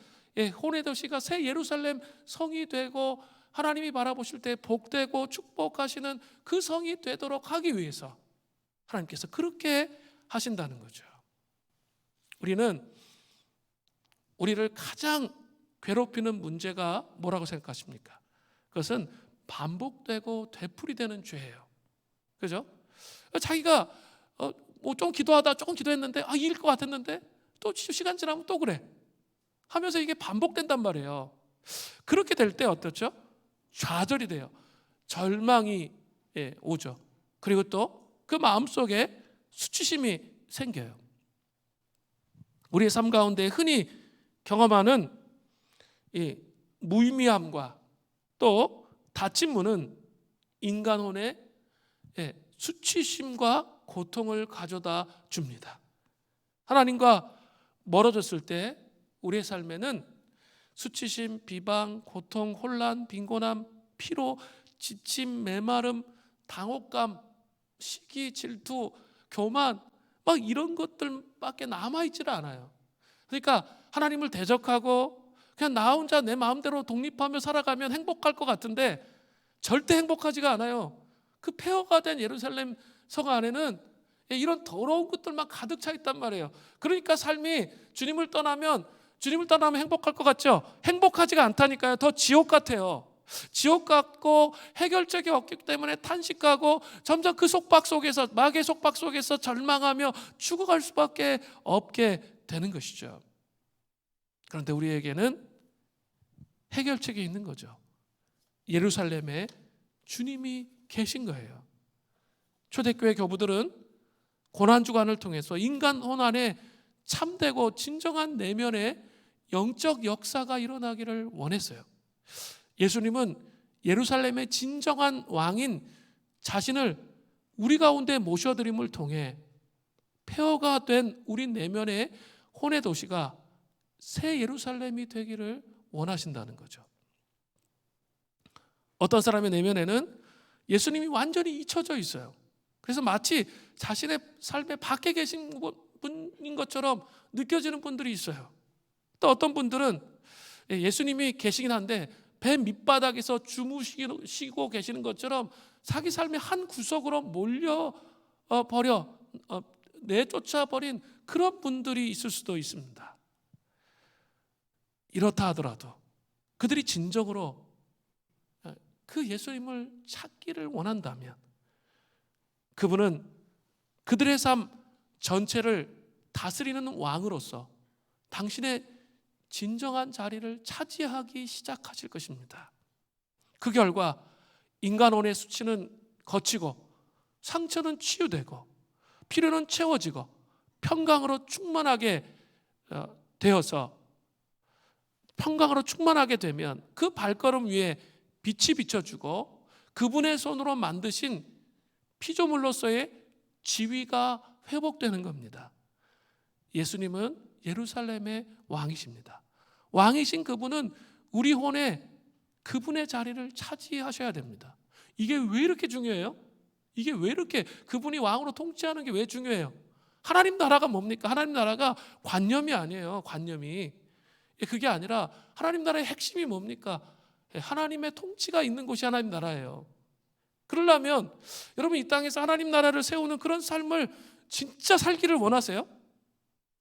혼의 도시가 새 예루살렘 성이 되고 하나님이 바라보실 때 복되고 축복하시는 그 성이 되도록 하기 위해서 하나님께서 그렇게 하신다는 거죠. 우리를 가장 괴롭히는 문제가 뭐라고 생각하십니까? 그것은 반복되고 되풀이되는 죄예요. 그죠? 자기가 좀 기도하다 조금 기도했는데 이길 것 같았는데 또 시간 지나면 또 그래 하면서 이게 반복된단 말이에요. 그렇게 될 때 어떻죠? 좌절이 돼요. 절망이 오죠. 그리고 또 그 마음속에 수치심이 생겨요. 우리의 삶 가운데 흔히 경험하는 이 무의미함과 또 닫힌 문은 인간 혼의 수치심과 고통을 가져다 줍니다. 하나님과 멀어졌을 때 우리의 삶에는 수치심, 비방, 고통, 혼란, 빈곤함, 피로, 지침, 메마름, 당혹감, 시기, 질투, 교만 막 이런 것들밖에 남아있지를 않아요. 그러니까 하나님을 대적하고 그냥 나 혼자 내 마음대로 독립하며 살아가면 행복할 것 같은데 절대 행복하지가 않아요. 그 폐허가 된 예루살렘 성 안에는 이런 더러운 것들만 가득 차 있단 말이에요. 그러니까 삶이 주님을 떠나면 행복할 것 같죠? 행복하지가 않다니까요. 더 지옥 같아요. 지옥 같고 해결책이 없기 때문에 탄식하고 점점 그 속박 속에서, 마귀의 속박 속에서 절망하며 죽어갈 수밖에 없게 되는 것이죠. 그런데 우리에게는 해결책이 있는 거죠. 예루살렘에 주님이 계신 거예요. 초대교회 교부들은 고난주간을 통해서 인간 혼안에 참되고 진정한 내면의 영적 역사가 일어나기를 원했어요. 예수님은 예루살렘의 진정한 왕인 자신을 우리 가운데 모셔드림을 통해 폐허가 된 우리 내면의 혼의 도시가 새 예루살렘이 되기를 원하신다는 거죠. 어떤 사람의 내면에는 예수님이 완전히 잊혀져 있어요. 그래서 마치 자신의 삶의 밖에 계신 분인 것처럼 느껴지는 분들이 있어요. 또 어떤 분들은 예수님이 계시긴 한데 배 밑바닥에서 주무시고 계시는 것처럼 자기 삶의 한 구석으로 내쫓아 버린 그런 분들이 있을 수도 있습니다. 이렇다 하더라도 그들이 진정으로 그 예수님을 찾기를 원한다면 그분은 그들의 삶 전체를 다스리는 왕으로서 당신의 진정한 자리를 차지하기 시작하실 것입니다. 그 결과 인간혼의 수치는 거치고 상처는 치유되고 필요는 채워지고 평강으로 충만하게 되면 그 발걸음 위에 빛이 비춰주고 그분의 손으로 만드신 피조물로서의 지위가 회복되는 겁니다. 예수님은 예루살렘의 왕이십니다. 왕이신 그분은 우리 혼에 그분의 자리를 차지하셔야 됩니다. 이게 왜 이렇게 중요해요? 이게 왜 이렇게 그분이 왕으로 통치하는 게 왜 중요해요? 하나님 나라가 뭡니까? 하나님 나라가 관념이 아니에요. 관념이. 그게 아니라 하나님 나라의 핵심이 뭡니까? 하나님의 통치가 있는 곳이 하나님 나라예요. 그러려면 여러분 이 땅에서 하나님 나라를 세우는 그런 삶을 진짜 살기를 원하세요?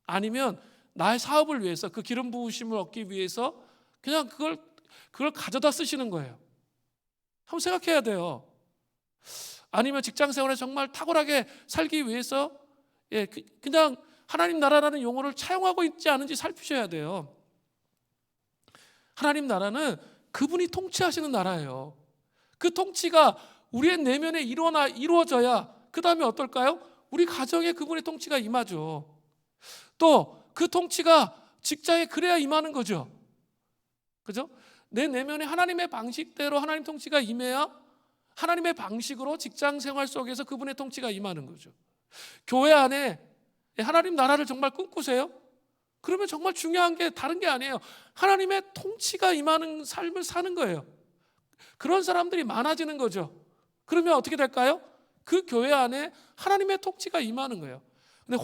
아니면 나의 사업을 위해서 그 기름 부으심을 얻기 위해서 그냥 그걸 가져다 쓰시는 거예요? 한번 생각해야 돼요. 아니면 직장 생활에 정말 탁월하게 살기 위해서 그냥 하나님 나라라는 용어를 차용하고 있지 않은지 살피셔야 돼요. 하나님 나라는 그분이 통치하시는 나라예요. 그 통치가 우리의 내면에 이루어져야 그 다음에 어떨까요? 우리 가정에 그분의 통치가 임하죠. 또 그 통치가 직장에 그래야 임하는 거죠. 그죠? 내 내면에 하나님의 방식대로 하나님 통치가 임해야 하나님의 방식으로 직장 생활 속에서 그분의 통치가 임하는 거죠. 교회 안에 하나님 나라를 정말 꿈꾸세요? 그러면 정말 중요한 게 다른 게 아니에요. 하나님의 통치가 임하는 삶을 사는 거예요. 그런 사람들이 많아지는 거죠. 그러면 어떻게 될까요? 그 교회 안에 하나님의 통치가 임하는 거예요. 근데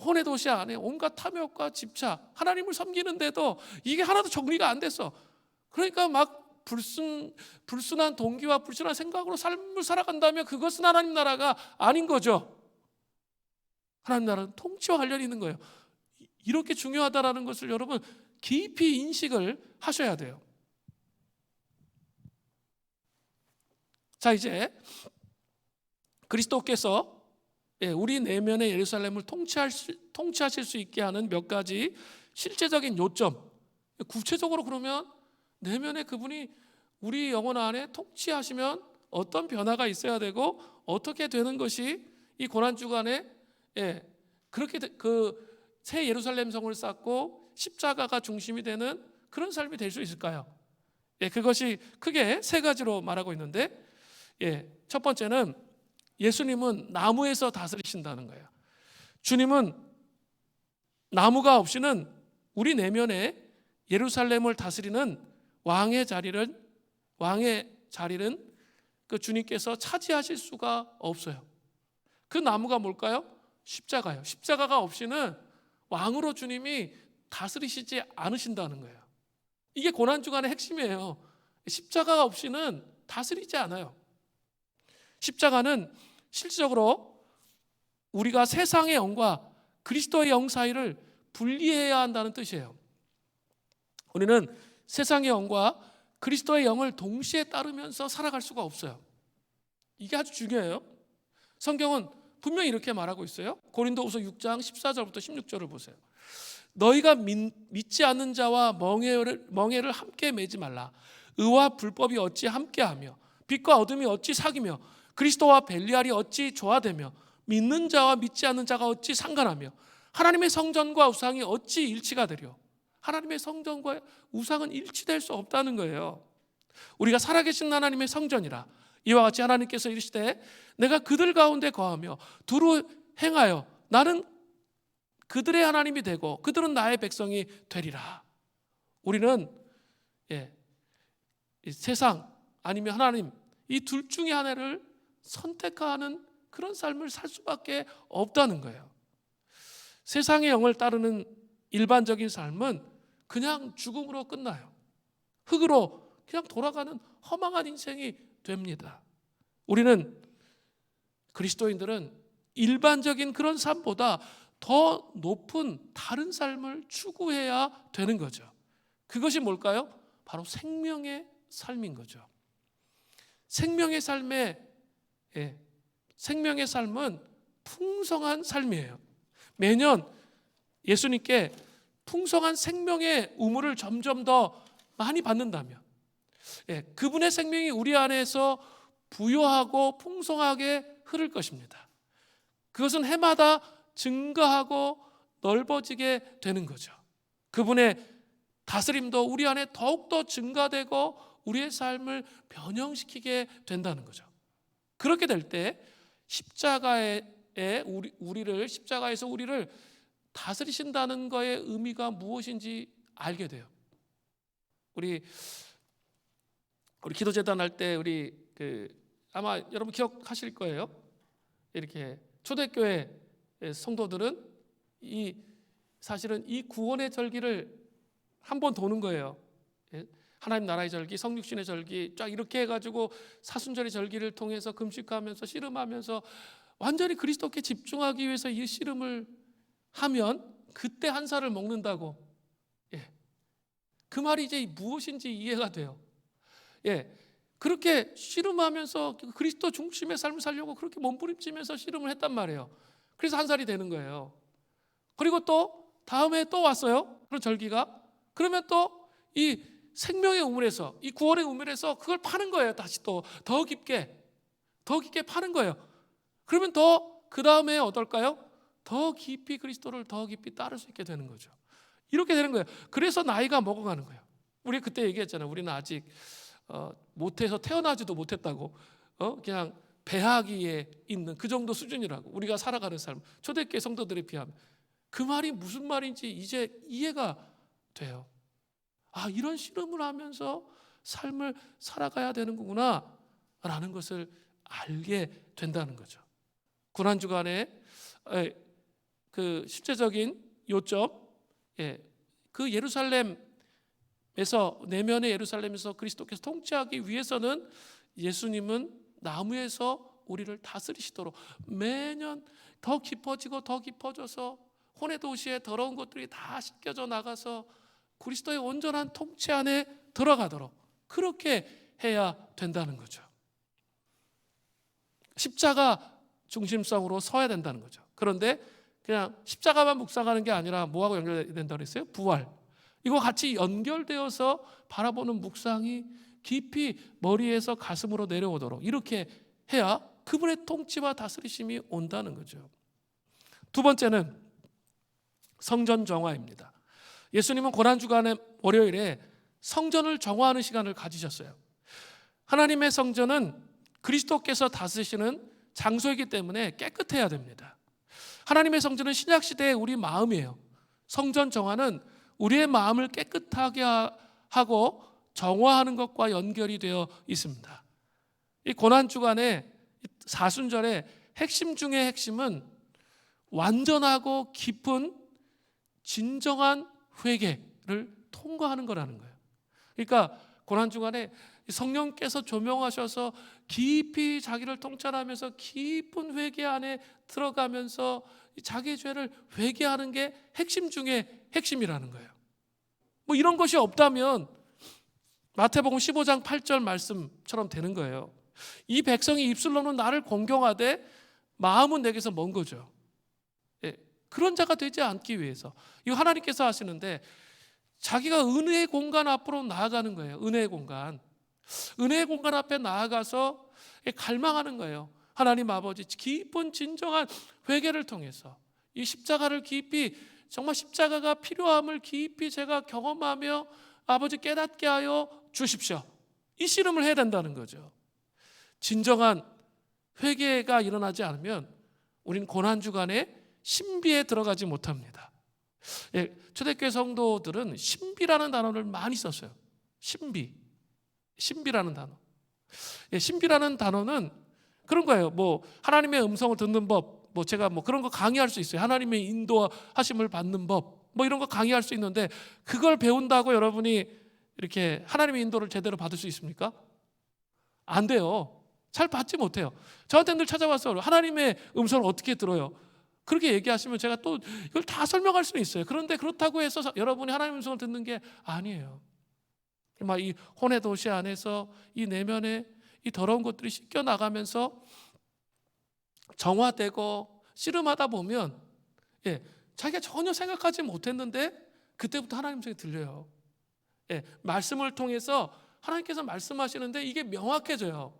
혼의 도시 안에 온갖 탐욕과 집착, 하나님을 섬기는데도 이게 하나도 정리가 안 됐어. 그러니까 막 불순한 동기와 불순한 생각으로 삶을 살아간다면 그것은 하나님 나라가 아닌 거죠. 하나님 나라는 통치와 관련이 있는 거예요. 이렇게 중요하다라는 것을 여러분 깊이 인식을 하셔야 돼요. 자, 이제 그리스도께서 우리 내면의 예루살렘을 통치하실 수 있게 하는 몇 가지 실제적인 요점, 구체적으로 그러면 내면에 그분이 우리 영혼 안에 통치하시면 어떤 변화가 있어야 되고 어떻게 되는 것이 이 고난주간에 그렇게 그 새 예루살렘 성을 쌓고 십자가가 중심이 되는 그런 삶이 될 수 있을까요? 그것이 크게 세 가지로 말하고 있는데, 첫 번째는 예수님은 나무에서 다스리신다는 거예요. 주님은 나무가 없이는 우리 내면에 예루살렘을 다스리는 왕의 자리는 그 주님께서 차지하실 수가 없어요. 그 나무가 뭘까요? 십자가요. 십자가가 없이는 왕으로 주님이 다스리시지 않으신다는 거예요. 이게 고난주간의 핵심이에요. 십자가가 없이는 다스리지 않아요. 십자가는 실질적으로 우리가 세상의 영과 그리스도의 영 사이를 분리해야 한다는 뜻이에요. 우리는 세상의 영과 그리스도의 영을 동시에 따르면서 살아갈 수가 없어요. 이게 아주 중요해요. 성경은 분명히 이렇게 말하고 있어요. 고린도후서 6장 14절부터 16절을 보세요. 너희가 믿지 않는 자와 멍에를 함께 매지 말라. 의와 불법이 어찌 함께하며 빛과 어둠이 어찌 사귀며 그리스도와 벨리알이 어찌 조화되며 믿는 자와 믿지 않는 자가 어찌 상관하며 하나님의 성전과 우상이 어찌 일치가 되려. 하나님의 성전과 우상은 일치될 수 없다는 거예요. 우리가 살아계신 하나님의 성전이라. 이와 같이 하나님께서 이르시되 내가 그들 가운데 거하며 두루 행하여 나는 그들의 하나님이 되고 그들은 나의 백성이 되리라. 우리는 이 세상 아니면 하나님 이 둘 중에 하나를 선택하는 그런 삶을 살 수밖에 없다는 거예요. 세상의 영을 따르는 일반적인 삶은 그냥 죽음으로 끝나요. 흙으로 그냥 돌아가는 허망한 인생이 됩니다. 우리는 그리스도인들은 일반적인 그런 삶보다 더 높은 다른 삶을 추구해야 되는 거죠. 그것이 뭘까요? 바로 생명의 삶인 거죠. 생명의 삶은 풍성한 삶이에요. 매년 예수님께 풍성한 생명의 우물을 점점 더 많이 받는다면, 그분의 생명이 우리 안에서 부요하고 풍성하게 흐를 것입니다. 그것은 해마다 증가하고 넓어지게 되는 거죠. 그분의 다스림도 우리 안에 더욱더 증가되고 우리의 삶을 변형시키게 된다는 거죠. 그렇게 될 때 십자가에서 우리를 다스리신다는 거의 의미가 무엇인지 알게 돼요. 우리 기도재단 할 때 아마 여러분 기억하실 거예요. 이렇게 초대교회 성도들은 사실은 이 구원의 절기를 한번 도는 거예요. 하나님 나라의 절기, 성육신의 절기 쫙 이렇게 해가지고 사순절의 절기를 통해서 금식하면서 씨름하면서 완전히 그리스도께 집중하기 위해서 이 씨름을 하면 그때 한 살을 먹는다고. 그 말이 이제 무엇인지 이해가 돼요. 그렇게 씨름하면서 그리스도 중심의 삶을 살려고 그렇게 몸부림치면서 씨름을 했단 말이에요. 그래서 한 살이 되는 거예요. 그리고 또 다음에 또 왔어요. 그런 절기가. 그러면 또 이 생명의 우물에서, 이 구원의 우물에서 그걸 파는 거예요. 다시 또 더 깊게 파는 거예요. 그러면 더 그 다음에 어떨까요? 더 깊이 그리스도를 더 깊이 따를 수 있게 되는 거죠. 이렇게 되는 거예요. 그래서 나이가 먹어가는 거예요. 우리 그때 얘기했잖아요. 우리는 아직 못해서 태어나지도 못했다고, 그냥 배하기에 있는 그 정도 수준이라고, 우리가 살아가는 삶, 초대교회 성도들에 비하면. 그 말이 무슨 말인지 이제 이해가 돼요. 이런 씨름을 하면서 삶을 살아가야 되는 거구나 라는 것을 알게 된다는 거죠. 고난주간에 그 실제적인 요점, 그 예루살렘에서, 내면의 예루살렘에서 그리스도께서 통치하기 위해서는 예수님은 나무에서 우리를 다스리시도록 매년 더 깊어지고 더 깊어져서 혼의 도시에 더러운 것들이 다 씻겨져 나가서 그리스도의 온전한 통치 안에 들어가도록 그렇게 해야 된다는 거죠. 십자가 중심성으로 서야 된다는 거죠. 그런데 그냥 십자가만 묵상하는 게 아니라 뭐하고 연결된다고 그랬어요? 부활. 이거 같이 연결되어서 바라보는 묵상이 깊이 머리에서 가슴으로 내려오도록 이렇게 해야 그분의 통치와 다스리심이 온다는 거죠. 두 번째는 성전 정화입니다. 예수님은 고난주간의 월요일에 성전을 정화하는 시간을 가지셨어요. 하나님의 성전은 그리스도께서 다스리시는 장소이기 때문에 깨끗해야 됩니다. 하나님의 성전은 신약시대의 우리 마음이에요. 성전 정화는 우리의 마음을 깨끗하게 하고 정화하는 것과 연결이 되어 있습니다. 이 고난주간의 사순절의 핵심 중의 핵심은 완전하고 깊은 진정한 회개를 통과하는 거라는 거예요. 그러니까 고난주간에 성령께서 조명하셔서 깊이 자기를 통찰하면서 깊은 회개 안에 들어가면서 자기의 죄를 회개하는 게 핵심 중에 핵심이라는 거예요. 뭐 이런 것이 없다면 마태복음 15장 8절 말씀처럼 되는 거예요. 이 백성이 입술로는 나를 공경하되 마음은 내게서 먼 거죠. 그런 자가 되지 않기 위해서 이거 하나님께서 하시는데 자기가 은혜의 공간 앞으로 나아가는 거예요. 은혜의 공간 앞에 나아가서 갈망하는 거예요. 하나님 아버지 깊은 진정한 회개를 통해서 이 십자가를 깊이, 정말 십자가가 필요함을 깊이 제가 경험하며 아버지 깨닫게 하여 주십시오. 이 씨름을 해야 된다는 거죠. 진정한 회개가 일어나지 않으면 우리는 고난주간에 신비에 들어가지 못합니다. 초대교회 성도들은 신비라는 단어를 많이 썼어요. 신비라는 단어. 신비라는 단어는 그런 거예요. 뭐 하나님의 음성을 듣는 법, 뭐 제가 뭐 그런 거 강의할 수 있어요. 하나님의 인도하심을 받는 법, 뭐 이런 거 강의할 수 있는데 그걸 배운다고 여러분이 이렇게 하나님의 인도를 제대로 받을 수 있습니까? 안 돼요. 잘 받지 못해요. 저한테 늘 찾아와서 하나님의 음성을 어떻게 들어요? 그렇게 얘기하시면 제가 또 이걸 다 설명할 수는 있어요. 그런데 그렇다고 해서 여러분이 하나님의 음성을 듣는 게 아니에요. 이 혼의 도시 안에서 이 내면에 이 더러운 것들이 씻겨 나가면서 정화되고 씨름하다 보면 자기가 전혀 생각하지 못했는데 그때부터 하나님 음성이 들려요. 예, 말씀을 통해서 하나님께서 말씀하시는데 이게 명확해져요.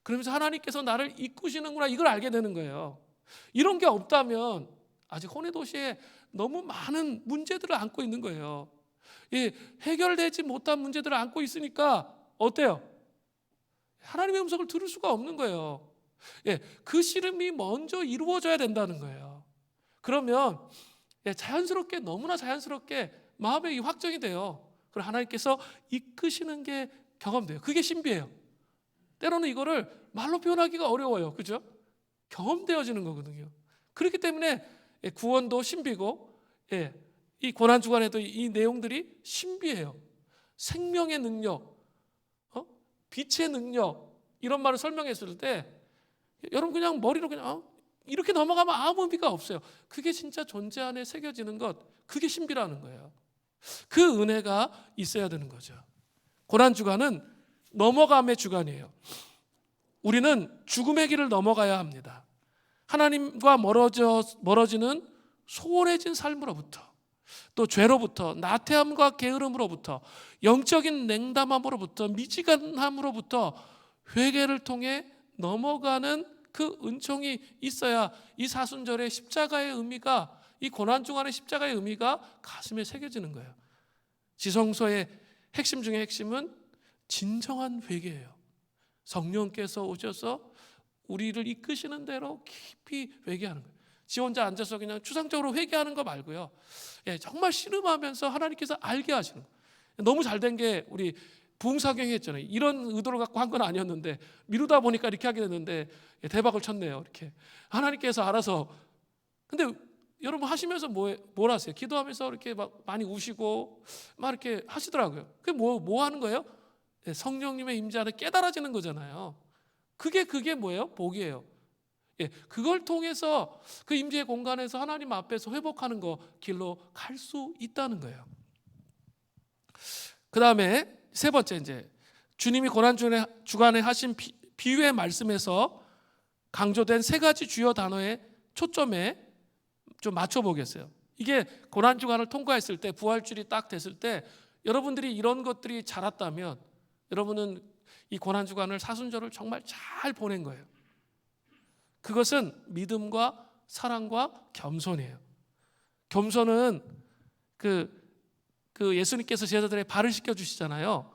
그러면서 하나님께서 나를 이끄시는구나, 이걸 알게 되는 거예요. 이런 게 없다면 아직 혼의 도시에 너무 많은 문제들을 안고 있는 거예요. 예, 해결되지 못한 문제들을 안고 있으니까 어때요? 하나님의 음성을 들을 수가 없는 거예요. 예, 그 씨름이 먼저 이루어져야 된다는 거예요. 그러면 자연스럽게, 너무나 자연스럽게 마음에 이 확정이 돼요. 그럼 하나님께서 이끄시는 게 경험돼요. 그게 신비예요. 때로는 이거를 말로 표현하기가 어려워요. 그죠? 경험되어지는 거거든요. 그렇기 때문에 구원도 신비고, 이 고난주간에도 이 내용들이 신비해요. 생명의 능력, 빛의 능력, 이런 말을 설명했을 때 여러분 그냥 머리로 그냥 이렇게 넘어가면 아무 의미가 없어요. 그게 진짜 존재 안에 새겨지는 것, 그게 신비라는 거예요. 그 은혜가 있어야 되는 거죠. 고난주간은 넘어감의 주간이에요. 우리는 죽음의 길을 넘어가야 합니다. 하나님과 멀어지는 소원해진 삶으로부터, 또 죄로부터, 나태함과 게으름으로부터, 영적인 냉담함으로부터, 미지근함으로부터 회개를 통해 넘어가는 그 은총이 있어야 이 사순절의 십자가의 의미가, 이 고난주간의 십자가의 의미가 가슴에 새겨지는 거예요. 지성소의 핵심 중에 핵심은 진정한 회개예요. 성령께서 오셔서 우리를 이끄시는 대로 깊이 회개하는 거예요. 지 혼자 앉아서 그냥 추상적으로 회개하는 거 말고요. 정말 씨름하면서 하나님께서 알게 하시는 거예요. 너무 잘된 게 우리 부흥사경이 했잖아요. 이런 의도를 갖고 한 건 아니었는데 미루다 보니까 이렇게 하게 됐는데 대박을 쳤네요. 이렇게 하나님께서 알아서. 근데 여러분 하시면서 뭘 하세요? 기도하면서 이렇게 막 많이 우시고 막 이렇게 하시더라고요. 그게 뭐 하는 거예요? 성령님의 임재 안에 깨달아지는 거잖아요. 그게 뭐예요? 복이에요. 그걸 통해서 그 임재의 공간에서 하나님 앞에서 회복하는 거 길로 갈 수 있다는 거예요. 그 다음에 세 번째, 이제 주님이 고난주간에 하신 비유의 말씀에서 강조된 세 가지 주요 단어의 초점에 좀 맞춰보겠어요. 이게 고난주간을 통과했을 때, 부활주일이 딱 됐을 때 여러분들이 이런 것들이 자랐다면 여러분은 이 고난주간을, 사순절을 정말 잘 보낸 거예요. 그것은 믿음과 사랑과 겸손이에요. 겸손은 그 예수님께서 제자들의 발을 씻겨주시잖아요.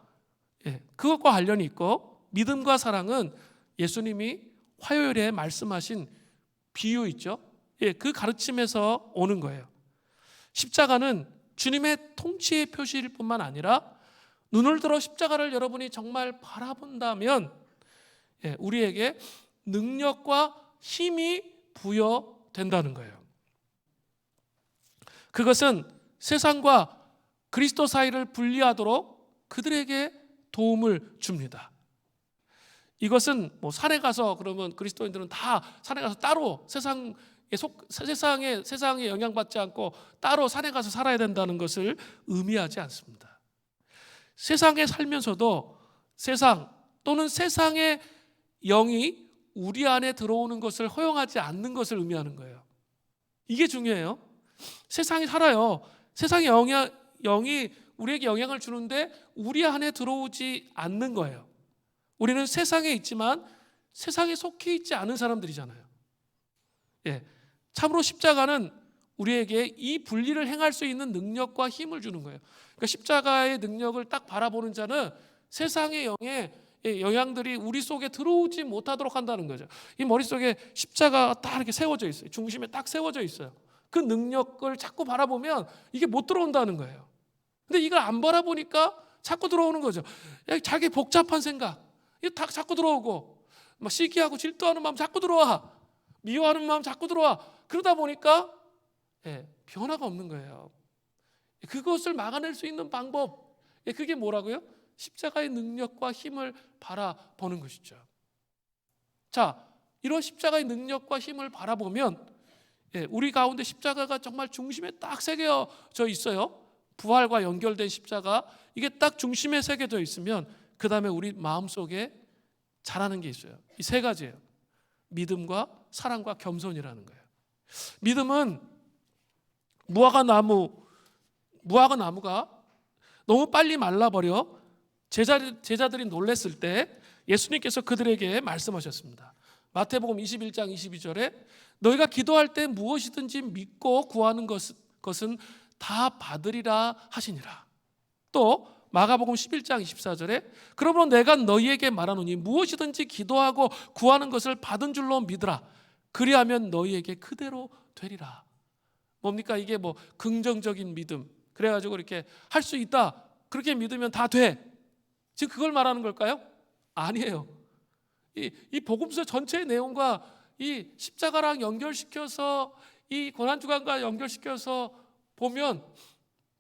그것과 관련이 있고, 믿음과 사랑은 예수님이 화요일에 말씀하신 비유 있죠. 그 가르침에서 오는 거예요. 십자가는 주님의 통치의 표시일 뿐만 아니라 눈을 들어 십자가를 여러분이 정말 바라본다면 우리에게 능력과 힘이 부여된다는 거예요. 그것은 세상과 그리스도 사이를 분리하도록 그들에게 도움을 줍니다. 이것은 산에 가서, 그러면 그리스도인들은 다 산에 가서 따로 세상에 영향받지 않고 따로 산에 가서 살아야 된다는 것을 의미하지 않습니다. 세상에 살면서도 세상 또는 세상의 영이 우리 안에 들어오는 것을 허용하지 않는 것을 의미하는 거예요. 이게 중요해요. 세상이 살아요. 세상의 영이 우리에게 영향을 주는데 우리 안에 들어오지 않는 거예요. 우리는 세상에 있지만 세상에 속해 있지 않은 사람들이잖아요. 참으로 십자가는 우리에게 이 분리를 행할 수 있는 능력과 힘을 주는 거예요. 그러니까 십자가의 능력을 딱 바라보는 자는 세상의 영의 영향들이 우리 속에 들어오지 못하도록 한다는 거죠. 이 머릿속에 십자가가 딱 이렇게 세워져 있어요. 중심에 딱 세워져 있어요. 그 능력을 자꾸 바라보면 이게 못 들어온다는 거예요. 근데 이걸 안 바라보니까 자꾸 들어오는 거죠. 자기 복잡한 생각, 이게 다 자꾸 들어오고, 막 시기하고 질투하는 마음 자꾸 들어와, 미워하는 마음 자꾸 들어와. 그러다 보니까 변화가 없는 거예요. 그것을 막아낼 수 있는 방법, 그게 뭐라고요? 십자가의 능력과 힘을 바라보는 것이죠. 자, 이런 십자가의 능력과 힘을 바라보면 우리 가운데 십자가가 정말 중심에 딱 새겨져 있어요. 부활과 연결된 십자가, 이게 딱 중심에 새겨져 있으면 그 다음에 우리 마음속에 자라는 게 있어요. 이 세 가지예요. 믿음과 사랑과 겸손이라는 거예요. 믿음은 무화과 나무 무화과 나무가 너무 빨리 말라버려 제자들이 놀랐을 때 예수님께서 그들에게 말씀하셨습니다. 마태복음 21장 22절에 너희가 기도할 때 무엇이든지 믿고 구하는 것은 다 받으리라 하시니라. 또 마가복음 11장 24절에 그러므로 내가 너희에게 말하노니 무엇이든지 기도하고 구하는 것을 받은 줄로 믿으라. 그리하면 너희에게 그대로 되리라. 뭡니까? 이게 뭐 긍정적인 믿음. 그래가지고 이렇게 할 수 있다. 그렇게 믿으면 다 돼. 지금 그걸 말하는 걸까요? 아니에요. 이 복음서 전체의 내용과 이 십자가랑 연결시켜서 이 고난주간과 연결시켜서 보면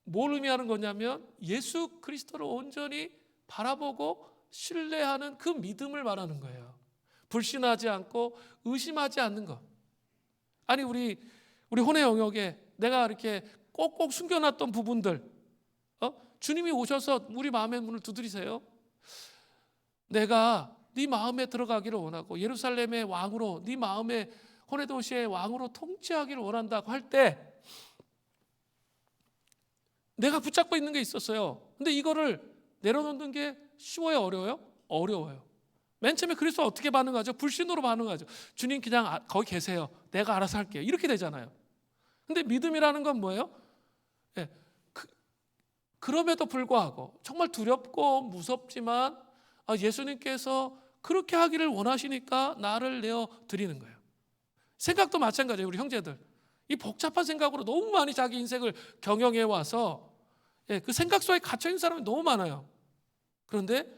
뭘 의미하는 거냐면 예수 그리스도를 온전히 바라보고 신뢰하는 그 믿음을 말하는 거예요. 불신하지 않고 의심하지 않는 것. 아니 우리 혼의 영역에 내가 이렇게 꼭꼭 숨겨놨던 부분들, 주님이 오셔서 우리 마음의 문을 두드리세요. 내가 네 마음에 들어가기를 원하고 예루살렘의 왕으로, 네 마음의 혼의 도시의 왕으로 통치하기를 원한다고 할 때 내가 붙잡고 있는 게 있었어요. 근데 이거를 내려놓는 게 쉬워요, 어려워요? 어려워요. 맨 처음에 그리스도 어떻게 반응하죠? 불신으로 반응하죠. 주님 그냥 거기 계세요. 내가 알아서 할게요. 이렇게 되잖아요. 근데 믿음이라는 건 뭐예요? 예, 그럼에도 불구하고 정말 두렵고 무섭지만 예수님께서 그렇게 하기를 원하시니까 나를 내어 드리는 거예요. 생각도 마찬가지예요. 우리 형제들 이 복잡한 생각으로 너무 많이 자기 인생을 경영해 와서 그 생각 속에 갇혀 있는 사람이 너무 많아요. 그런데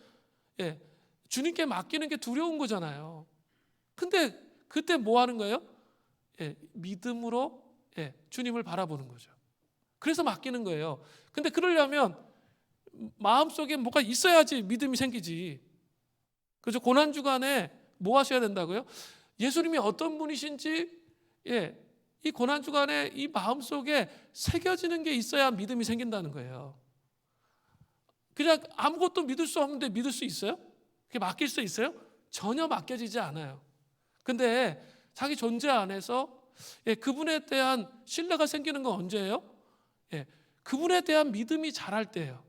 주님께 맡기는 게 두려운 거잖아요. 근데 그때 뭐 하는 거예요? 믿음으로 주님을 바라보는 거죠. 그래서 맡기는 거예요. 근데 그러려면 마음속에 뭐가 있어야지 믿음이 생기지. 그래서 고난주간에 뭐 하셔야 된다고요? 예수님이 어떤 분이신지 이 고난주간에 이 마음속에 새겨지는 게 있어야 믿음이 생긴다는 거예요. 그냥 아무것도 믿을 수 없는데 믿을 수 있어요? 그게 맡길 수 있어요? 전혀 맡겨지지 않아요. 근데 자기 존재 안에서 그분에 대한 신뢰가 생기는 건 언제예요? 그분에 대한 믿음이 자랄 때예요.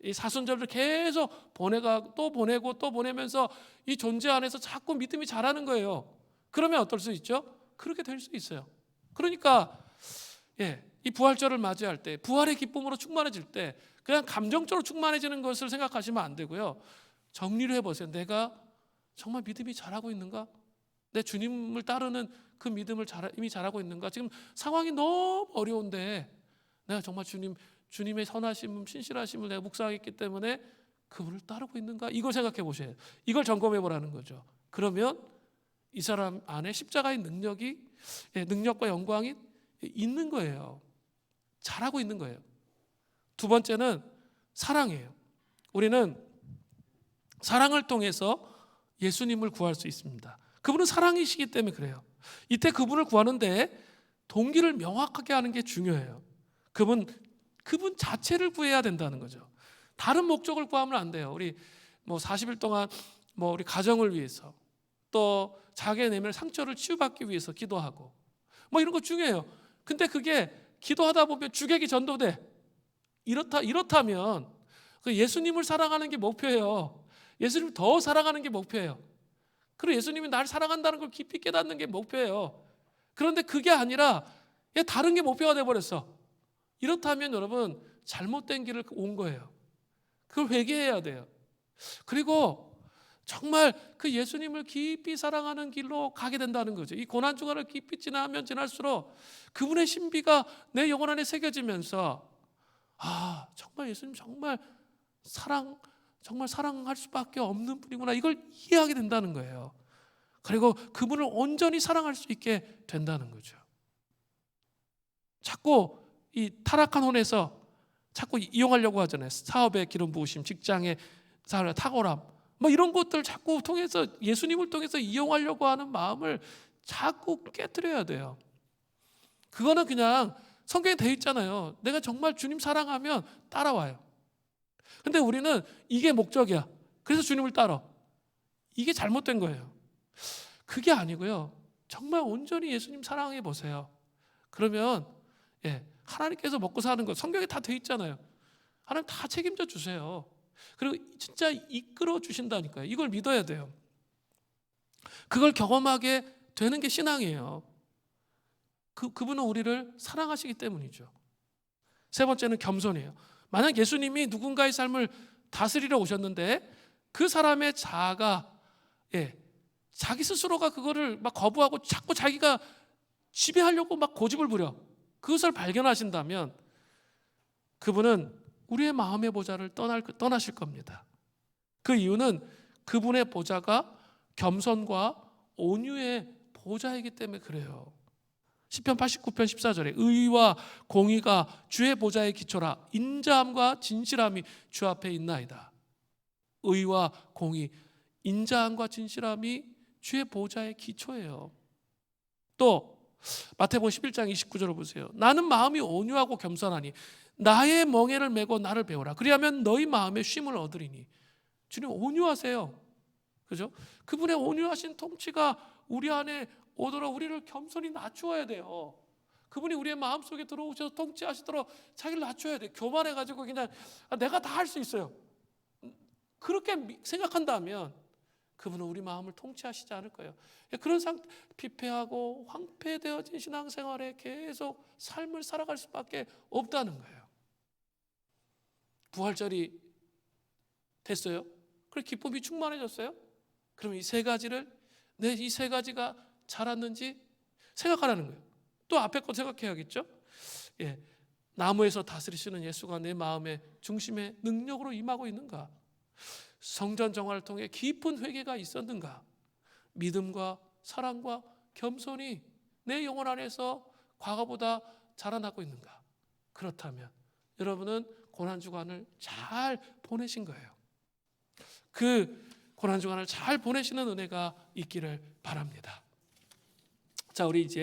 이 사순절을 계속 보내가 또 보내고 또 보내면서 이 존재 안에서 자꾸 믿음이 자라는 거예요. 그러면 어떨 수 있죠? 그렇게 될 수 있어요. 그러니까 이 부활절을 맞이할 때, 부활의 기쁨으로 충만해질 때 그냥 감정적으로 충만해지는 것을 생각하시면 안 되고요. 정리를 해보세요. 내가 정말 믿음이 자라고 있는가? 내 주님을 따르는 그 믿음을 이미 자라고 있는가? 지금 상황이 너무 어려운데 내가 정말 주님의 선하심, 신실하심을 내가 묵상했기 때문에 그분을 따르고 있는가? 이걸 생각해 보셔야 돼요. 이걸 점검해 보라는 거죠. 그러면 이 사람 안에 십자가의 능력과 영광이 있는 거예요. 잘하고 있는 거예요. 두 번째는 사랑이에요. 우리는 사랑을 통해서 예수님을 구할 수 있습니다. 그분은 사랑이시기 때문에 그래요. 이때 그분을 구하는데 동기를 명확하게 하는 게 중요해요. 그분 자체를 구해야 된다는 거죠. 다른 목적을 구하면 안 돼요. 우리 40일 동안 우리 가정을 위해서 또 자기의 내면의 상처를 치유받기 위해서 기도하고 이런 거 중요해요. 근데 그게 기도하다 보면 주객이 전도돼. 이렇다면 예수님을 사랑하는 게 목표예요. 예수님을 더 사랑하는 게 목표예요. 그리고 예수님이 나를 사랑한다는 걸 깊이 깨닫는 게 목표예요. 그런데 그게 아니라 다른 게 목표가 돼버렸어. 이렇다면 여러분 잘못된 길을 온 거예요. 그걸 회개해야 돼요. 그리고 정말 그 예수님을 깊이 사랑하는 길로 가게 된다는 거죠. 이 고난주간을 깊이 지나면 지날수록 그분의 신비가 내 영혼 안에 새겨지면서 정말 예수님 정말 사랑할 수밖에 없는 분이구나, 이걸 이해하게 된다는 거예요. 그리고 그분을 온전히 사랑할 수 있게 된다는 거죠. 자꾸 이 타락한 혼에서 자꾸 이용하려고 하잖아요. 사업에 기름 부으심, 직장에 탁월함, 이런 것들 자꾸 통해서 예수님을 통해서 이용하려고 하는 마음을 자꾸 깨트려야 돼요. 그거는 그냥 성경에 되어 있잖아요. 내가 정말 주님 사랑하면 따라와요. 근데 우리는 이게 목적이야. 그래서 주님을 따라. 이게 잘못된 거예요. 그게 아니고요. 정말 온전히 예수님 사랑해 보세요. 그러면 하나님께서 먹고 사는 것 성경에 다 돼 있잖아요. 하나님 다 책임져 주세요. 그리고 진짜 이끌어 주신다니까요. 이걸 믿어야 돼요. 그걸 경험하게 되는 게 신앙이에요. 그분은 우리를 사랑하시기 때문이죠. 세 번째는 겸손이에요. 만약 예수님이 누군가의 삶을 다스리러 오셨는데 그 사람의 자아가 자기 스스로가 그거를 막 거부하고 자꾸 자기가 지배하려고 막 고집을 부려 그것을 발견하신다면 그분은 우리의 마음의 보좌를 떠나실 겁니다. 그 이유는 그분의 보좌가 겸손과 온유의 보좌이기 때문에 그래요. 시편 89편 14절에 의와 공의가 주의 보좌의 기초라 인자함과 진실함이 주 앞에 있나이다. 의와 공의, 인자함과 진실함이 주의 보좌의 기초예요. 또 마태복음 11장 29절을 보세요. 나는 마음이 온유하고 겸손하니 나의 멍에를 메고 나를 배우라. 그리하면 너희 마음에 쉼을 얻으리니. 주님 온유하세요. 그죠? 그분의 온유하신 통치가 우리 안에 오도록 우리를 겸손히 낮추어야 돼요. 그분이 우리의 마음속에 들어오셔서 통치하시도록 자기를 낮춰야 돼요. 교만해가지고 그냥 내가 다 할 수 있어요. 그렇게 생각한다면 그분은 우리 마음을 통치하시지 않을 거예요. 그런 상태, 피폐하고 황폐되어진 신앙생활에 계속 삶을 살아갈 수밖에 없다는 거예요. 부활절이 됐어요. 그래 기쁨이 충만해졌어요. 그럼 이 세 가지를 이 세 가지가 자랐는지 생각하라는 거예요. 또 앞에 거 생각해야겠죠. 나무에서 다스리시는 예수가 내 마음의 중심에 능력으로 임하고 있는가? 성전 정화를 통해 깊은 회개가 있었는가? 믿음과 사랑과 겸손이 내 영혼 안에서 과거보다 자라나고 있는가? 그렇다면 여러분은 고난주간을 잘 보내신 거예요. 그 고난주간을 잘 보내시는 은혜가 있기를 바랍니다. 자, 우리 이제